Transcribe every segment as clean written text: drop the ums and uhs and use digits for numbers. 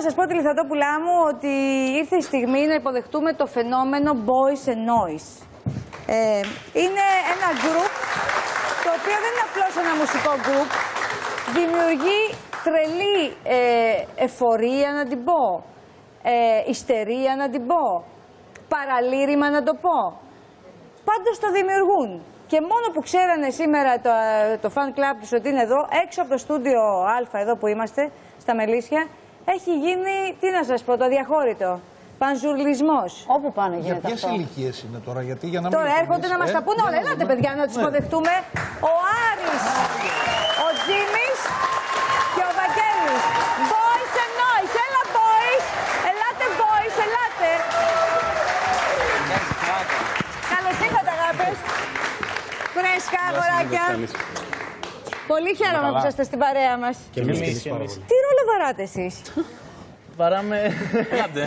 να σας πω τη Λιθατόπουλά μου ότι ήρθε η στιγμή να υποδεχτούμε το φαινόμενο Boys and Noise. Είναι ένα group το οποίο δεν είναι απλώς ένα μουσικό group. Δημιουργεί τρελή εφορία, να την πω, ιστερία, να την πω, παραλήρημα, να το πω. Πάντως το δημιουργούν. Και μόνο που ξέρανε σήμερα το fan club τους ότι είναι εδώ, έξω από το στούντιο Α, εδώ που είμαστε, στα Μελίσια, έχει γίνει, τι να σας πω, το αδιαχώρητο. Πανζουρλισμός. Όπου πάνε γίνεται αυτό. Για ποιες ηλικίες είναι τώρα, γιατί για να μην... Τώρα έρχονται να μας τα πούνε όλα. Ελάτε, παιδιά, να τους υποδεχτούμε. Ο Άρης, ο Τζίμις και ο Βαγγέλης. Boys and Noise. Έλα, boys. Ελάτε, boys. Ελάτε. Καλώς ήρθατε, αγάπες. Φρέσκα, αγοράκια. Πολύ χαίρομαι που είσαστε στην παρέα μας. Και εμείς. Τι ρόλο βαράτε εσείς? Βαράμε. Ελάτε.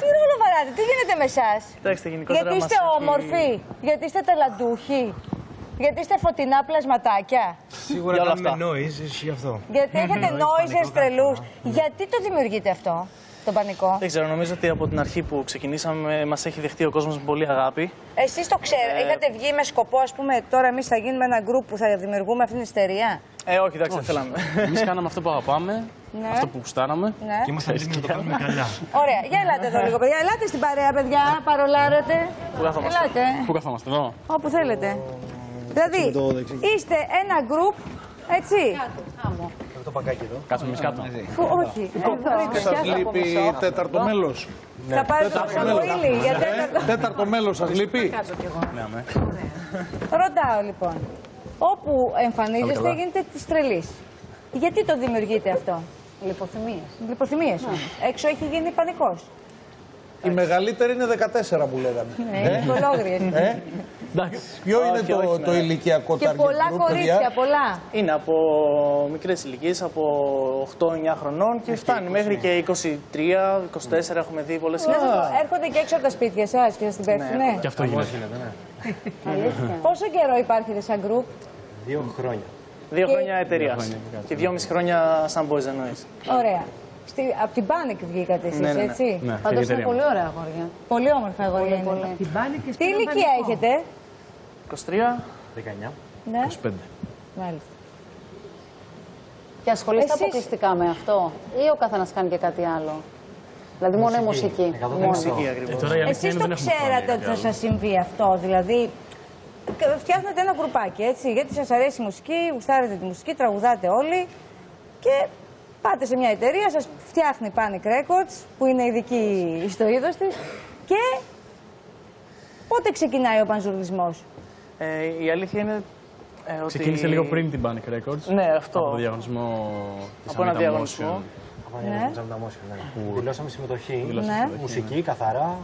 Τι ρόλο βαράτε, τι γίνεται με εσάς? Κοιτάξτε, γενικότερα Γιατί είστε όμορφοι, γιατί είστε ταλαντούχοι, γιατί είστε φωτεινά πλασματάκια. Σίγουρα κάνουμε noise, γι' αυτό. Γιατί έχετε noises τρελούς. Γιατί το δημιουργείτε αυτό, τον πανικό? Δεν ξέρω, νομίζω ότι από την αρχή που ξεκινήσαμε μας έχει δεχτεί ο κόσμος με πολύ αγάπη. Εσείς το ξέρετε, είχατε βγει με σκοπό, ας πούμε, τώρα εμείς θα γίνουμε ένα group που θα δημιουργούμε αυτήν την ιστερία? Όχι, εντάξει, δεν θέλαμε. Εμείς κάναμε αυτό που αγαπάμε, αυτό που γουστάραμε. Ναι. Και είμαστε έτοιμοι να το κάνουμε καλά. Ωραία, για ελάτε εδώ λίγο, παιδιά. Ελάτε στην παρέα, παιδιά, παρολάρετε. Πού καθόμαστε? Ελάτε. Πού καθόμαστε, εδώ? Όπου θέλετε. Δηλαδή, είστε ένα group, έτσι. Το πακάκι εδώ. Κάτσουμε εμείς κάτω. Όχι, εδώ. Σας λείπει τέταρτο μέλος. Θα πάρετε το Σαββοήλι για τέταρτο. Τέταρτο μέλος σας λείπει. Ρωτάω λοιπόν. Όπου εμφανίζεστε γίνετε της τρελής. Γιατί το δημιουργείτε αυτό? Λιποθυμίες. Λιποθυμίες. Έξω έχει γίνει πανικός. Η μεγαλύτερη είναι 14 που λέγανε. Ναι, κολόγριες. Ποιο είναι το ηλικιακό Και target πολλά group, κορίτσια, παιδιά? πολλά. Είναι από μικρές ηλικίες, από 8-9 χρονών και φτάνει μέχρι και 23-24 έχουμε δει πολλές ηλικίες. Έρχονται και έξω από τα σπίτια σας και σας την πέφτουνε. Και αυτό γίνεται. Πόσο καιρό υπάρχετε σαν group? 2 χρόνια. 2 χρόνια εταιρείας και 2,5 χρόνια σαν Boys and Noise. Ωραία. Από την Panic βγήκατε εσείς, Ναι. έτσι. Ναι, Πάντως είναι πολύ ωραία αγόρια. Πολύ όμορφα αγόρια είναι. Τι ηλικία έχετε? 23. 19. Ναι. 25. Μάλιστα. Και ασχολείστε Εσείς- αποκλειστικά με αυτό, ή ο καθένας κάνει και κάτι άλλο? Δηλαδή μόνο η μουσική. Μουσική ακριβώς. Εσείς το ξέρατε ότι θα σας συμβεί αυτό, δηλαδή φτιάχνετε ένα γκρουπάκι, έτσι, γιατί σας αρέσει η μουσική, γουστάρετε τη μουσική, τραγουδάτε όλοι και πάτε σε μια εταιρεία, σας φτιάχνει Panic Records, που είναι ειδική στο είδος της, και πότε ξεκινάει ο πανζουρλισμός? Η αλήθεια είναι ότι... Ξεκίνησε λίγο πριν την Panic Records. Ναι, αυτό. Από το διαγωνισμό της Από ένα Amita διαγωνισμό. Motion. Δηλώσαμε συμμετοχή. Ναι. Μουσική καθαρά,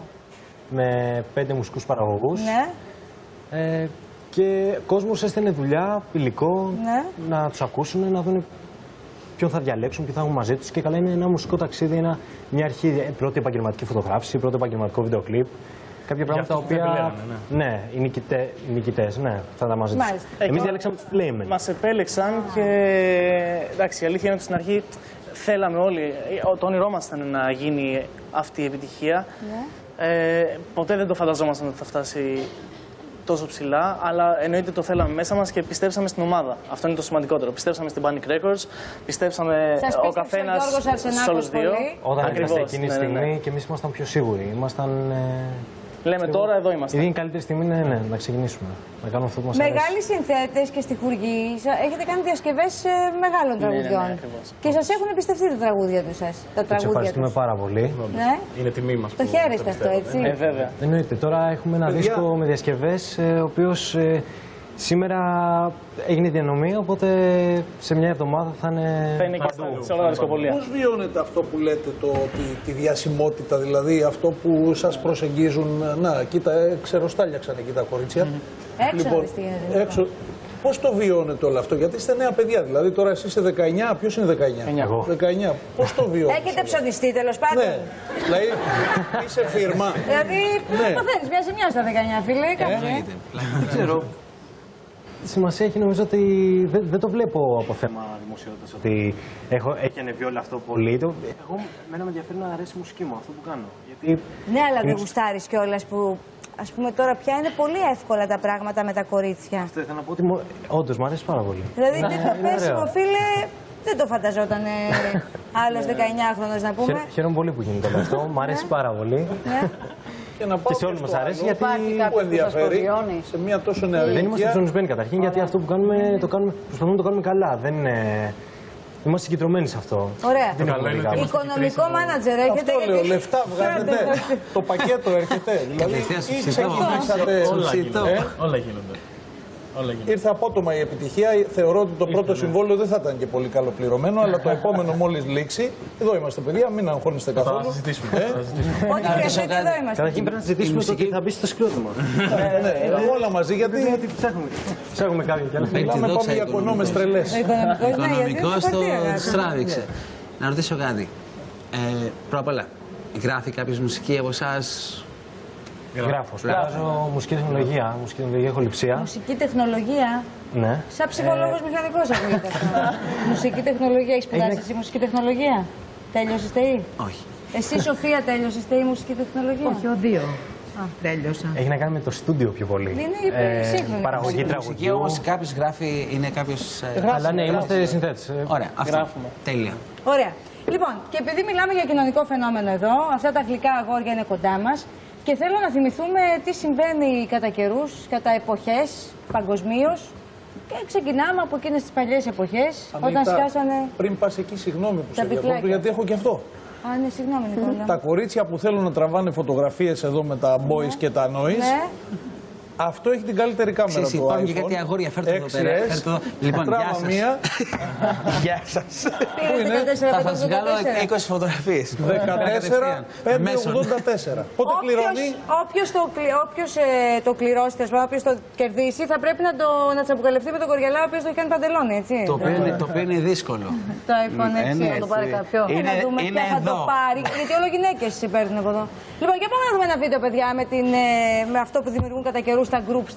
με 5 μουσικούς παραγωγούς. Ναι, Και κόσμος έστελνε δουλειά, υλικό, ναι. να τους ακούσουν, να δουν ποιον θα διαλέξουν, ποιον θα έχουν μαζί τους. Και καλά, είναι ένα μουσικό ταξίδι, μια αρχή, πρώτη επαγγελματική φωτογράφηση, πρώτο επαγγελματικό βίντεο κλιπ. Κάποια πράγματα τα οποία. Ναι, οι νικητές, ναι, θα τα μαζί τους. Μάλιστα. Εμείς διαλέξαμε τους Playmen. Μας επέλεξαν και εντάξει, η αλήθεια είναι ότι στην αρχή θέλαμε όλοι, το όνειρό μας ήταν να γίνει αυτή η επιτυχία. Ποτέ δεν το φανταζόμασταν ότι θα φτάσει τόσο ψηλά, αλλά εννοείται το θέλαμε μέσα μας και πιστέψαμε στην ομάδα. Αυτό είναι το σημαντικότερο. Πιστέψαμε στην Panic Records, πιστέψαμε Σας ο πίστεψε καθένας ο Γιώργος Αρσενάκος σε όλους δύο. πολύ. Όταν Ακριβώς, ήρθαμε εκείνη τη ναι, ναι, ναι. στιγμή και εμείς ήμασταν πιο σίγουροι. Ήμασταν. Λέμε τώρα, εδώ είμαστε. Ήδη είναι η καλύτερη στιγμή να ξεκινήσουμε. Να κάνουμε αυτό που μας αρέσει. Μεγάλοι συνθέτες και στιχουργοί, έχετε κάνει διασκευές μεγάλων τραγουδιών. ακριβώς. Και σας έχουν εμπιστευτεί τα τραγούδια τους σας. Τα Τους τραγούδια ευχαριστούμε τους. πάρα πολύ. Ναι. Είναι τιμή μας. Το χαίρεστε αυτό, έτσι. Βέβαια. Εννοείται. Τώρα έχουμε ένα δίσκο με διασκευές, ο οποίος σήμερα έγινε διανομή, οπότε σε μια εβδομάδα θα είναι. Θα είναι και σε όλα τα δισκοπολία. Πώς βιώνετε αυτό που λέτε, τη διασημότητα, δηλαδή αυτό που σας προσεγγίζουν? Να, κοίτα, ξεροστάλιαξαν εκεί τα κορίτσια. Έξω δεις τι γίνεται. Έξω. Πώς το βιώνετε όλο αυτό? Γιατί είστε νέα παιδιά, δηλαδή τώρα εσείς είστε 19, ποιος είναι 19? Εγώ. 19. Πώς το βιώνετε? Έχετε ψωνιστεί τέλος πάντων. Ναι, δηλαδή είσαι φίρμα. Δηλαδή, Ναι. παθαίνεις μια ζημιά στα 19, φίλε, κάπου. Δεν ξέρω. σημασία έχει νομίζω ότι δεν το βλέπω από θέμα δημοσιότητας, ότι έχει ανεβεί όλο αυτό πολύ. Εγώ μένα με ενδιαφέρει να αρέσει η μουσική μου, αυτό που κάνω. Γιατί Ναι, αλλά δεν γουστάρεις κιόλας που, ας πούμε, τώρα πια είναι πολύ εύκολα τα πράγματα με τα κορίτσια. αυτό ήθελα να πω ότι όντως μου αρέσει πάρα πολύ. Δηλαδή, Ναι, τέτοιο είναι πέσιμο, ωραίο. φίλε, δεν το φανταζόταν άλλος 19χρονος να πούμε. Χαίρομαι πολύ που γίνεται όλο αυτό, μου αρέσει πάρα πολύ. Ναι. Και να πάω Και σε όλους μας στο αρέσει, άλλο, γιατί Υπάρχει που κάποιος που σας ενδιαφέρει κοριώνει. σε μια τόσο νεαρή δεν είμαστε ηλικία. ψωνισμένοι καταρχήν, γιατί αυτό που κάνουμε, προσπαθούμε να το κάνουμε καλά. Δεν είναι... Είμαστε συγκεντρωμένοι σε αυτό. Ωραία. Δεν Καλό είναι είναι πολύ ότι κάπου. Οικονομικό μάνατζερ έχετε. Αυτό λέω, γιατί- λεφτά βγάζετε, το πακέτο έρχεται. Δηλαδή, ή ξεκινήσατε. Όλα γίνονται. Όλα γίνονται. Όλα γίνονται. Ήρθε απότομα η επιτυχία. Θεωρώ ότι το πρώτο συμβόλαιο δεν θα ήταν και πολύ καλοπληρωμένο, αλλά το επόμενο μόλις λήξει. Εδώ είμαστε, παιδιά, μην αγχώνεστε Θα καθόλου. συζητήσουμε. θα συζητήσουμε. Ό,τι χρειαστείτε, εδώ είμαστε. Καταρχήν πρέπει να συζητήσουμε το τι θα μπει στο συγκρότημα. Ναι, όλα μαζί, γιατί Γιατί ψάχνουμε κάποιον κι άλλο. μιλάμε, πάμε για κονόμες τρελές. Ο οικονομικός, ναι, γιατί Οικονομικός είναι το χαρτί, αγάπη. στράβηξε. Να ρωτήσω κάτι. Πρώτα απ' όλα, γράφει κάποιος μουσική από εσάς? Γράφω. Σπουδάζω μουσική τεχνολογία. Μουσική τεχνολογία, ηχοληψία. Μουσική τεχνολογία. Ναι. Σαν ψυχολόγος μηχανικός ακούγεται αυτό. Μουσική τεχνολογία, έχεις σπουδάσει εσύ μουσική τεχνολογία? Τέλειωσες ΤΕΗ? Όχι. Εσύ, Σοφία, τέλειωσες ΤΕΗ μουσική τεχνολογία? Όχι, ο δύο. Τέλειωσα. Έχει να κάνει με το στούντιο πιο πολύ. Είναι σύγχρονη. Παραγωγή Μουσική τραγουδιού. όμως κάποιος γράφει, είναι κάποιος... Αλλά ναι, είμαστε συνθέτες. Ωραία, αυτό. Γράφουμε. Τέλεια. Ωραία. Λοιπόν, και επειδή μιλάμε για κοινωνικό φαινόμενο εδώ, αυτά τα γλυκά αγόρια είναι κοντά μας και θέλω να θυμηθούμε τι συμβαίνει κατά καιρούς, κατά εποχές, παγκοσμίως. Και ξεκινάμε από εκείνες τις παλιές εποχές, όταν Ανίτα, σκάσανε. πριν πας εκεί, συγγνώμη που Τα σε διακόπτω, πιπλάκια. γιατί έχω και αυτό. Α, ναι, συγγνώμη, Νικόλα. Τα κορίτσια που θέλουν να τραβάνε φωτογραφίες εδώ με τα boys και τα noise, Ναι. αυτό έχει την καλύτερη κάμερα Ξέρεις, του υπάρχουν iPhone. και κάτι αγόρια, φέρτε εδώ πέρα. 6S, Φέρτε εδώ. Λοιπόν, γεια τράβα σας. μία. Γεια σας. Πήρες είναι? 14, Θα σας βγάλω 14. 20 φωτογραφίες. 14, 584. Πότε κληρώνει? Όποιος το κληρώσει, τέλος πάντων, όποιος το κερδίσει, θα πρέπει να τσαμπουκαλευτεί με τον κοριαλά, ο οποίος το έχει κάνει παντελόνι, έτσι. Το οποίο είναι δύσκολο. Το iPhone 6. ναι, Θα το πάρει κάποιο. Να δούμε είναι ποια θα το εδώ. πάρει, γιατί όλο γυναίκες παίρνουν από εδώ. Λοιπόν, για πάμε να δούμε ένα βίντεο, παιδιά, με αυτό που δημιουργούν κατά καιρούς τα group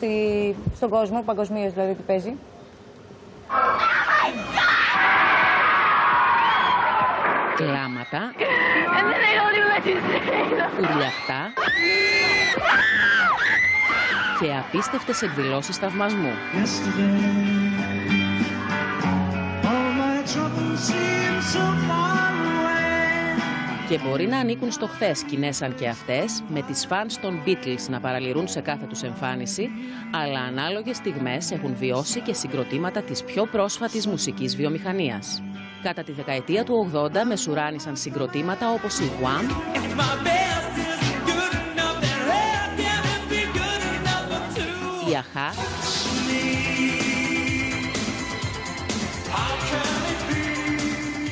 στον κόσμο, παγκοσμίως δηλαδή τι παίζει. Κλάματα, ουρλιαχτά και απίστευτες εκδηλώσεις θαυμασμού. Και μπορεί να ανήκουν στο χθες σκηνές σαν και αυτές, με τις φανς των Beatles να παραλυρούν σε κάθε τους εμφάνιση, αλλά ανάλογες στιγμές έχουν βιώσει και συγκροτήματα της πιο πρόσφατης μουσικής βιομηχανίας. Κατά τη δεκαετία του 80 μεσουράνησαν συγκροτήματα όπως η Wham, η Αχά,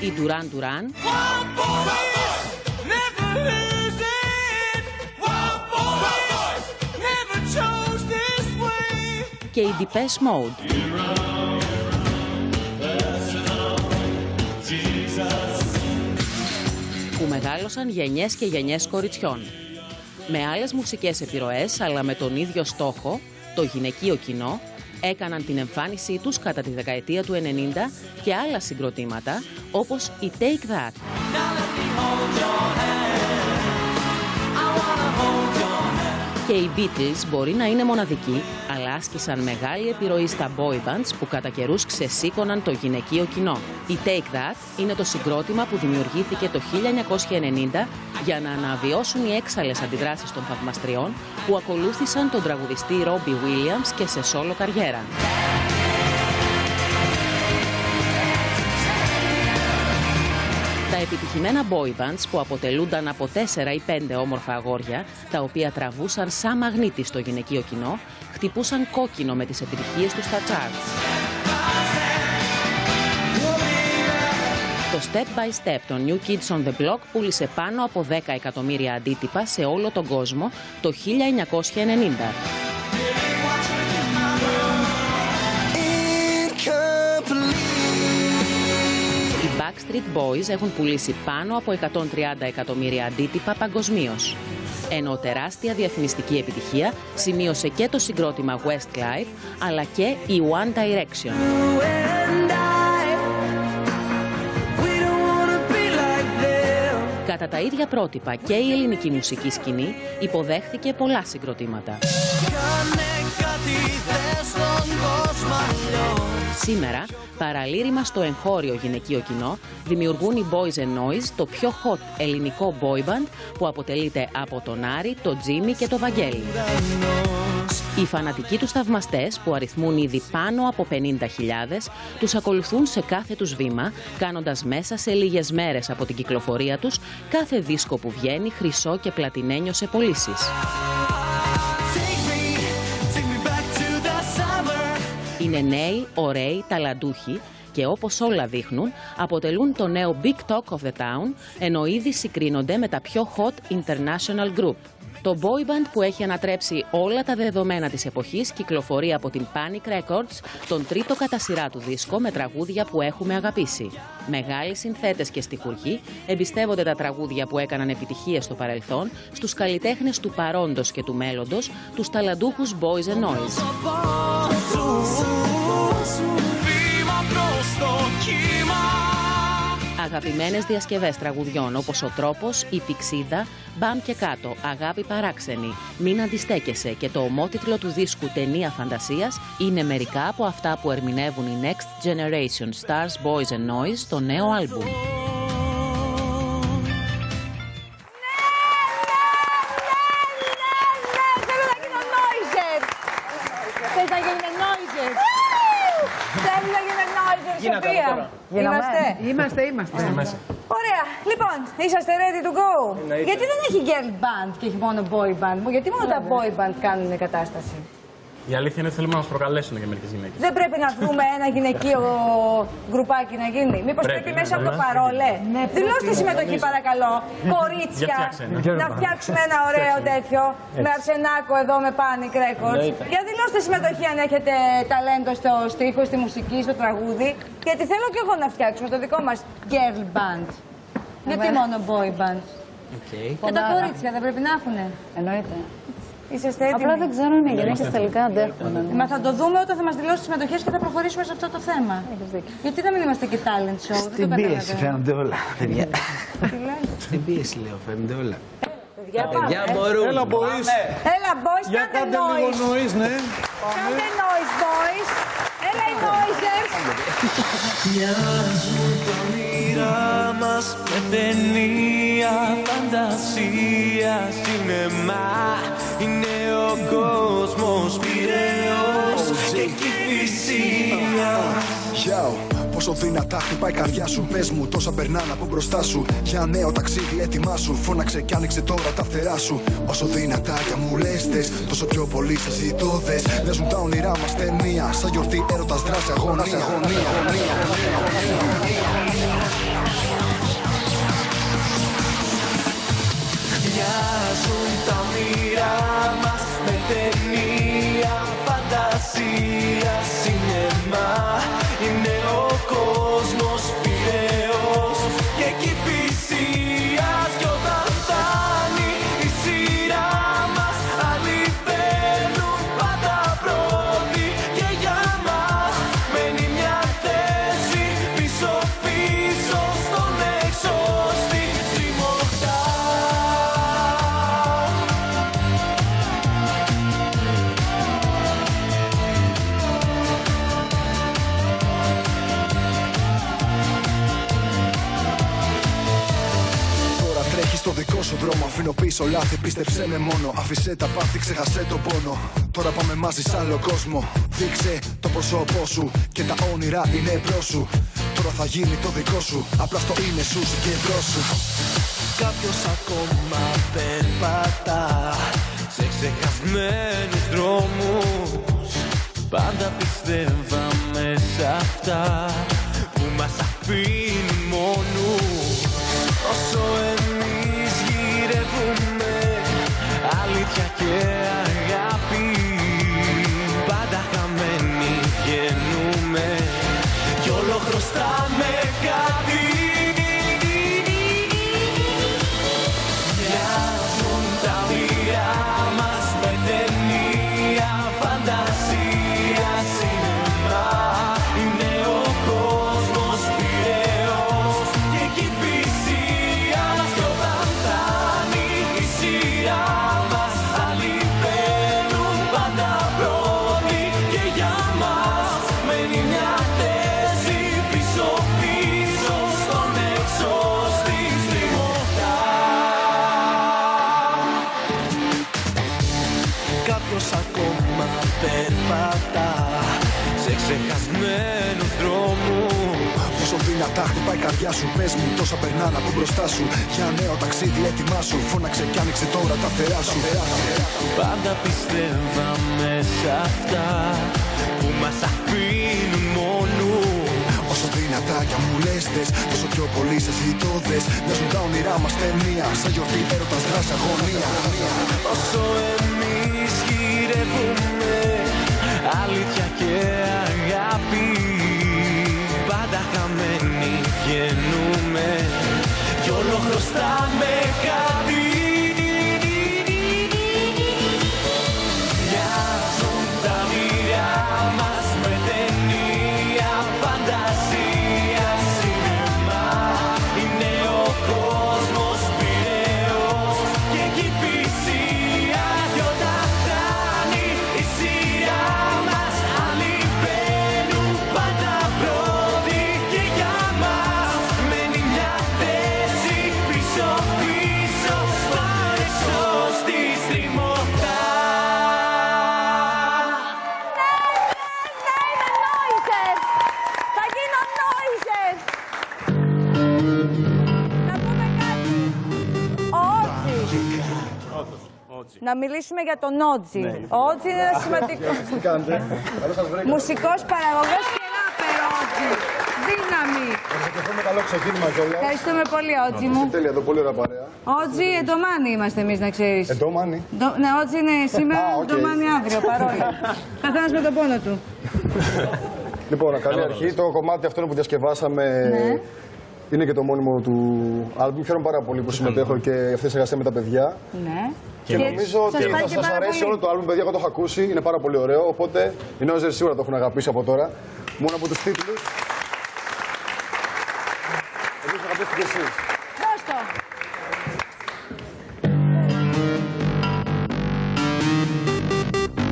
η Duran Duran και η Depeche Mode. Που μεγάλωσαν γενιές και γενιές κοριτσιών. Με άλλες μουσικές επιρροές, αλλά με τον ίδιο στόχο, το γυναικείο κοινό, έκαναν την εμφάνισή τους κατά τη δεκαετία του 90 και άλλα συγκροτήματα, όπως η Take That. Και οι Beatles μπορεί να είναι μοναδικοί, αλλά άσκησαν μεγάλη επιρροή στα boy bands που κατά καιρούς ξεσήκωναν το γυναικείο κοινό. Η Take That είναι το συγκρότημα που δημιουργήθηκε το 1990 για να αναβιώσουν οι έξαλλες αντιδράσεις των θαυμαστριών που ακολούθησαν τον τραγουδιστή Robbie Williams και σε σόλο καριέρα. Τα επιτυχημένα boy bands που αποτελούνταν από 4 ή 5 όμορφα αγόρια, τα οποία τραβούσαν σαν μαγνήτη στο γυναικείο κοινό, χτυπούσαν κόκκινο με τις επιτυχίες τους στα charts. Το Step by Step των New Kids on the Block πούλησε πάνω από 10 εκατομμύρια αντίτυπα σε όλο τον κόσμο το 1990. Οι Backstreet Boys έχουν πουλήσει πάνω από 130 εκατομμύρια αντίτυπα παγκοσμίως. Ενώ τεράστια διαφημιστική επιτυχία σημείωσε και το συγκρότημα Westlife, αλλά και η One Direction. Κατά τα ίδια πρότυπα και η ελληνική μουσική σκηνή υποδέχθηκε πολλά συγκροτήματα. Σήμερα, παραλήρημα στο εγχώριο γυναικείο κοινό, δημιουργούν οι Boys and Noise, το πιο hot ελληνικό boy band που αποτελείται από τον Άρη, τον Τζίμι και τον Βαγγέλη. Οι φανατικοί τους θαυμαστές, που αριθμούν ήδη πάνω από 50.000, τους ακολουθούν σε κάθε τους βήμα, κάνοντας μέσα σε λίγες μέρες από την κυκλοφορία τους κάθε δίσκο που βγαίνει χρυσό και πλατινένιο σε πωλήσεις. Είναι νέοι, ωραίοι, ταλαντούχοι και όπως όλα δείχνουν, αποτελούν το νέο Big Talk of the Town, ενώ ήδη συγκρίνονται με τα πιο hot international group. Το boy band που έχει ανατρέψει όλα τα δεδομένα της εποχής κυκλοφορεί από την Panic Records τον τρίτο κατά σειρά του δίσκο με τραγούδια που έχουμε αγαπήσει. Μεγάλοι συνθέτες και στιχουργοί εμπιστεύονται τα τραγούδια που έκαναν επιτυχίες στο παρελθόν στους καλλιτέχνες του παρόντος και του μέλλοντος, τους ταλαντούχους Boys and Noise. Αγαπημένες διασκευές τραγουδιών όπως «Ο Τρόπος», «Η Πηξίδα», «Μπαμ και κάτω», «Αγάπη παράξενη», «Μην αντιστέκεσαι» και το ομότιτλο του δίσκου «Ταινία Φαντασίας» είναι μερικά από αυτά που ερμηνεύουν οι Next Generation Stars Boys and Noise στο νέο άλμπουμ. Θέλω να γίνω noiser! Θες να γίνουμε noiser! Θέλω να γίνουμε noiser, Σοφία! Είμαστε. Ωραία. Λοιπόν, είσαστε ready to go? Γιατί δεν έχει girl band και έχει μόνο boy band? Γιατί μόνο τα boy band κάνουν κατάσταση? Η αλήθεια είναι ότι θέλουμε να μας προκαλέσουν και μερικές γυναίκες. Δεν πρέπει να βρούμε ένα γυναικείο γκρουπάκι να γίνει? Μήπως πρέπει μέσα από το παρόλε? Δηλώστε συμμετοχή παρακαλώ. Κορίτσια, να φτιάξουμε ένα ωραίο τέτοιο με Αρσενάκο εδώ με Panic Records. Για δηλώστε συμμετοχή αν έχετε ταλέντο στο στίχο, στη μουσική, στο τραγούδι. Γιατί θέλω και εγώ να φτιάξουμε το δικό μας girl band. Γιατί μόνο boy band? Και τα κορίτσια δεν πρέπει να έχουνε? Εννοείται. Είσαστε έτοιμοι? Απλά δεν ξέρω αν οι γυναίκες τελικά αντέχουν. Μα θα το δούμε όταν θα μας δηλώσει συμμετοχές και θα προχωρήσουμε σε αυτό το θέμα. Γιατί να μην είμαστε και talent show, δεν το πίεση φαίνονται όλα, παιδιά. Τι λες? Στην πίεση λέω, φαίνονται όλα. Παιδιά, μπορούμε. Έλα, boys. Έλα, boys, Για κάντε κάντε λίγο noise. noise, ναι. Κάντε noise, boys. Έλα, οι noisers. Μοιάζουν τα όνειρά μας με ταινία φαντασία, σινεμά. Είναι ο κόσμος πυραιός και η θυσία. Πόσο δυνατά χτυπάει η καρδιά σου. Πες μου, τόσα περνάνε από μπροστά σου. Για νέο ταξίδι, έτοιμά σου. Φώναξε κι άνοιξε τώρα τα φτερά σου. Όσο δυνατά κι αν μου λες τες, τόσο πιο πολύ σε ζητώ δες. Παίζουν τα όνειρά μας ταινία. Σαν γιορτή έρωτας δράση αγωνία. Μοιάζουν τα όνειρά μας με ταινία φαντασία, σινεμά. Είναι ο κόσμος πυραιός και εκεί θυσίας. Κι όταν φτάνει η σειρά μας, άλλοι παίρνουν πάντα πρώτοι. Και για μας μένει μια θέση πίσω-πίσω στον εξώστη τριμωχτά. Στο δικό σου δρόμο αφήνω πίσω λάθη, πίστεψέ με μόνο. Άφησε τα πάθη, ξέχασέ τον πόνο. Τώρα πάμε μαζί σ' άλλο κόσμο. Δείξε το πρόσωπό σου και τα όνειρα είναι μπρος σου. Τώρα θα γίνει το δικό σου, απλά στο είναι σου και μπρος σου. Κάποιος ακόμα περπατά σε ξεχασμένους δρόμους. Πάντα πιστεύαμε σε αυτά που μας αφήνουν μόνους. Όσο εμείς γυρεύουμε αλήθεια και αγάπη, πάντα χαμένοι βγαίνουμε κι όλο χρωστάμε κάτι. Μοιάζουν τα Τα χτυπάει η καρδιά σου, πες μου τόσα περνάνε από μπροστά σου. Για νέο ταξίδι έτοιμά σου, φώναξε κι άνοιξε τώρα τα φτερά σου. Πάντα πιστεύαμε σε αυτά που μας αφήνουν μόνους. Όσο δυνατά κι αν μου λες δες, τόσο πιο πολύ σε ζητώ δες. Μοιάζουν τα όνειρά μας ταινία, σαν γιορτή έρωτας δράση αγωνία. Όσο εμείς γυρεύουμε αλήθεια και αγάπη, πάντα χαμένοι βγαίνουμε κι όλο χρωστάμε κάτι. Μοιάζουν τα όνειρά μας με ταινία, φαντασία, σινεμά. Είναι ο κόσμος πειραίος και εκεί θυσία. Κι όταν φτάνει η σειρά μας, άλλοι μπαίνουν πάντα πρώτοι. Και για μας μένει μια θέση πίσω-πίσω στο έσως τη στριμωχτά. Θα γίνω νόιζερ! Να πούμε κάτι. Ο Ότζι. Να μιλήσουμε για τον Ότζι. Ο Ότζι είναι ένα σημαντικό. Μουσικός παραγωγός και ράπερ Ότζι. Δύναμη. Ευχαριστούμε, καλό ξεκίνημα κιόλας. Ευχαριστούμε πολύ, Ότζι μου. Τέλεια, εδώ πολύ ωραία παρέα. Ότζι, εντομάνι είμαστε εμείς, να ξέρεις. Εντόμανι. Ναι, Ότζι είναι σήμερα, εντομάνι αύριο, παρόλο. Καθένας με τον πόνο του. Λοιπόν, καλή αρχή. Το κομμάτι αυτό που διασκευάσαμε είναι και το μόνιμο του άλμπουμ. Χαίρομαι πάρα πολύ που συμμετέχω και αυτή τη εργασία με τα παιδιά. Ναι. Και νομίζω ότι θα σας αρέσει όλο το άλμπουμ, παιδιά. Εγώ το έχω ακούσει, είναι πάρα πολύ ωραίο. Οπότε οι νόιζερ σίγουρα το έχουν αγαπήσει από τώρα. Μόνο από τους τίτλους. Επίσης, αγαπήσετε και εσείς. Δώσ' το.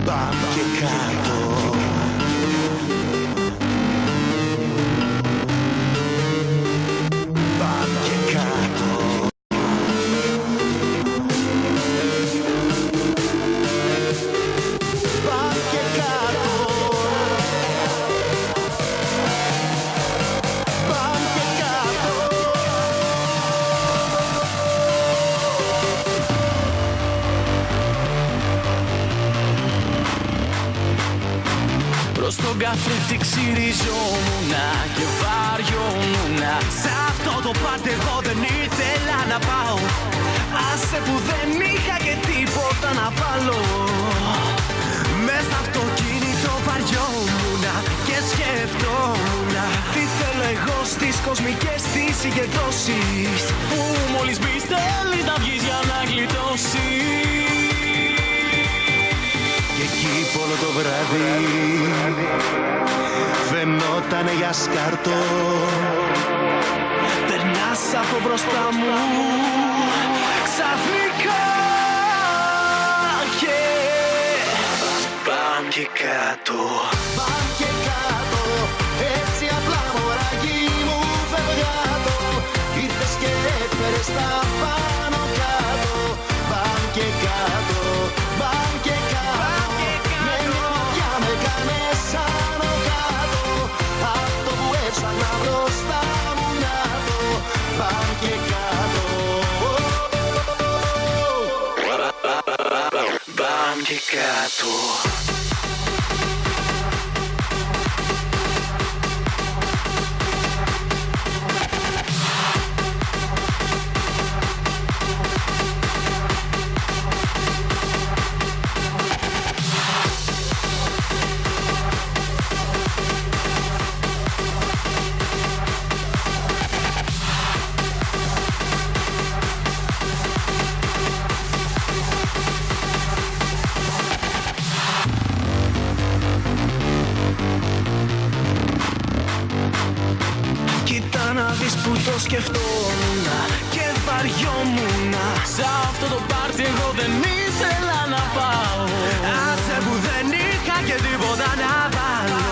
Πάμε και κάτω. Πάμε και κάτω. Πάμε και κάτω. Πάμε και κάτω. Προς τον καθρέφτη ξυριζόμουνα και βαριόμουνα. Σ' αυτό το πάρτι εγώ δεν ήθελα να πάω. Άσε που δεν είχα και τίποτα να βάλω. Μες στο αυτοκίνητο βαριόμουνα και σκεφτόμουνα τι θέλω εγώ στις κοσμικές τις συγκεντρώσεις, που μόλις μπεις θέλεις να βγεις για να γλιτώσεις. Και εκεί όλο το βράδυ φαινότανε για σκάρτο. Περνάς από μπροστά μου ξαφνικά και πάμε και κάτω. Πάμε και κάτω, έτσι απλά μωράκι μου φευγάτο. Ήρθες και έφερες τα πάνω κάτω. Πάμε και κάτω, πάμε και κάτω. Με μια ματιά με κάνες άνω κάτω. Αυτό που έψαχνα μπροστά μου να το. Πάμε και κάτω. Πάμε και κάτω. Κοίτα να δεις που το σκεφτόμουνα και βαριόμουνα. Σ' αυτό το πάρτι εγώ δεν ήθελα να πάω. Άσε που δεν είχα και τίποτα να βάλω.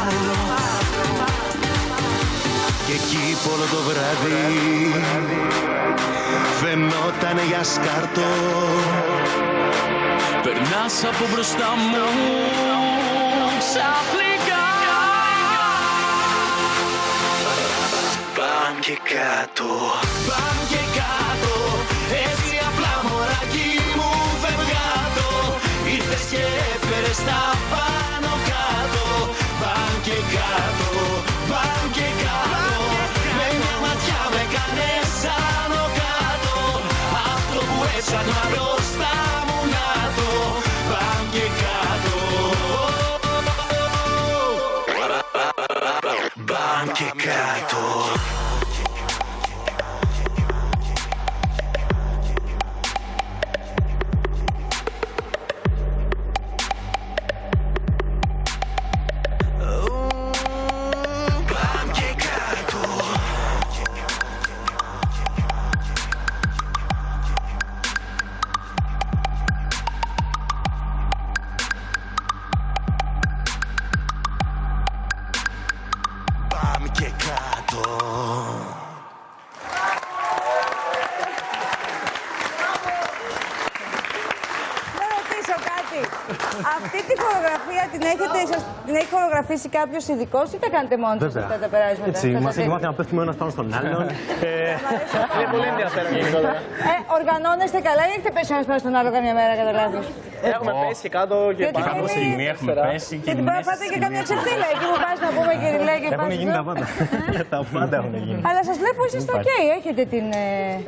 Και εκεί όλο το βράδυ φαινότανε για σκάρτο. Περνάς από μπροστά μου ξαφνικά. Πάμε και κάτω. Πάμε και κάτω. Έτσι απλά μωράκι μου φευγάτο. Ήρθες και έφερες τα πάνω κάτω. Πάμε και κάτω. Πάμε και κάτω. Με μια ματιά με κάνες άνω κάτω. Αυτό που έψαχνα μπροστά μου να το. Πάμε και κάτω. Πάμε και κάτω. Πάμε και κάτω. Να ρωτήσω κάτι. Αυτή τη χορογραφία την έχει χορογραφήσει κάποιο ειδικό ή τα κάνετε μόνοι σας αυτά τα περάσματα? Έτσι, μας έχει μάθει να πέφτουμε ο ένας πάνω στον άλλον. Είναι πολύ ενδιαφέρον γενικότερα. Οργανώνεστε καλά ή έχετε πέσει ένας πάνω στον άλλο καμιά μέρα κατά λάθος? Έχουμε πέσει και κάτω και Γιατί πάνω. Κάτω σε γυμνή έχουμε πέσει και Και την πρέπει να πάτε και καμιά ξεφτύλα. Εκεί που πας να πούμε κυριλέ και Έχουν πας γίνει εδώ. τα πάντα. Τα πάντα έχουν γίνει. Αλλά σας βλέπω είσαστε οκ, έχετε την...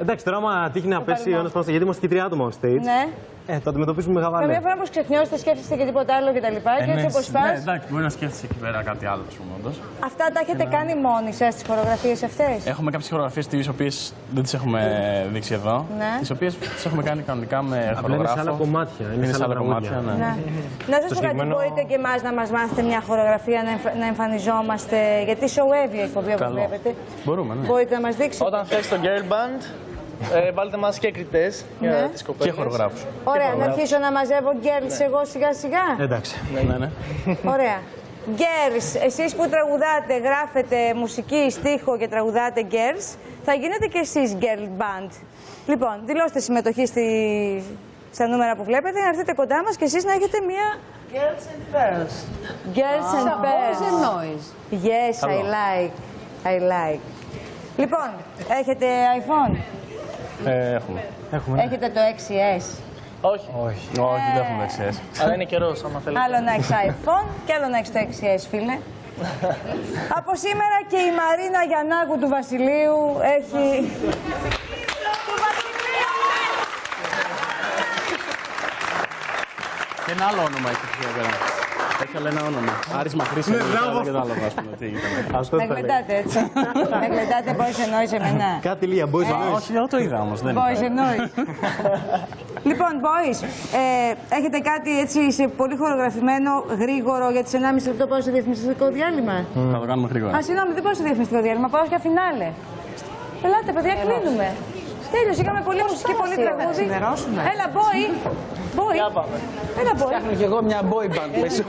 Εντάξει, τώρα άμα τύχει να πέσει ο ένας πάνω στο, γιατί είμαστε και 3 άτομα on stage, Ναι. το αντιμετωπίζουμε με Καμιά χαβαλέ. φορά που ξεχνιώσετε, σκέφτεστε και τίποτα άλλο και τα λοιπά. Και έτσι όπως Ναι, πας. εντάξει, μπορεί να σκέφτεσαι εκεί πέρα κάτι άλλο, ας πούμε, όντως. Αυτά τα έχετε κάνει μόνοι σας τις χορογραφίες αυτές? Έχουμε κάποιες χορογραφίες τις οποίες δεν τις έχουμε δείξει εδώ. Ναι. Τις οποίες τις έχουμε κάνει κανονικά με Απλά είναι χορογράφο. σε άλλα κομμάτια. Είναι σε άλλα κομμάτια, ναι. Ναι. Να σας πω κάτι, μπορείτε και εμάς να μας μάθετε μια χορογραφία να εμφανιζόμαστε, γιατί σοουεύει η εκπομπή όπως Καλό. βλέπετε. Μπορούμε, ναι. Μπορείτε να μας δείξετε? Όταν φτιάξει το girl band, βάλτε μας και κριτές Ναι. για τις κοπέλες. Και χορογράφους. Ωραία, να αρχίσω να μαζεύω girls εγώ σιγά σιγά. Εντάξει. Ναι. Ωραία. Girls, εσείς που τραγουδάτε, γράφετε μουσική, στίχο και τραγουδάτε girls, θα γίνετε και εσείς girl band. Λοιπόν, δηλώστε συμμετοχή στα νούμερα που βλέπετε, να έρθετε κοντά μας και εσείς να έχετε μία... Girls and pairs. Girls and Boys and pairs. noise. Yes, I like. Λοιπόν, έχετε iPhone? Έχουμε. Έχετε το 6S? Όχι. Όχι, δεν έχουμε δεξιές. Αλλά είναι καιρός, άμα θέλετε. Άλλο να έχεις iPhone και άλλο να έχεις το 6S, φίλε. Από σήμερα και η Μαρίνα Γιαννάκου του Βασιλείου έχει... Του Βασιλείου! Και ένα άλλο όνομα έχει εκεί πέρα. Έχει άλλο ένα όνομα. Άρης Μαχρής και το άλλο, ας πούμε. Τι ήταν. Με γλεντάτε έτσι. Με γλεντάτε boys and noise εμένα. Κάτι λίγα, boys and noise. Όχι, εγώ το είδα όμως. Boys and noise. Λοιπόν, boys, έχετε κάτι έτσι σε πολύ χορογραφημένο, γρήγορο για τις 1,5 λεπτό πάω στο διαφημιστικό διάλειμμα? Θα το κάνουμε γρήγορα. Α, συγγνώμη, δεν πάω στο διαφημιστικό διάλειμμα, πάω για φινάλε. Ελάτε, παιδιά, κλείνουμε. Τέλειωσε, είχαμε πολύ μουσική, πολύ τραγούδι. Έλα, boy. Boy. Έλα, boy. Φτιάχνω κι εγώ μια boy band πίσω.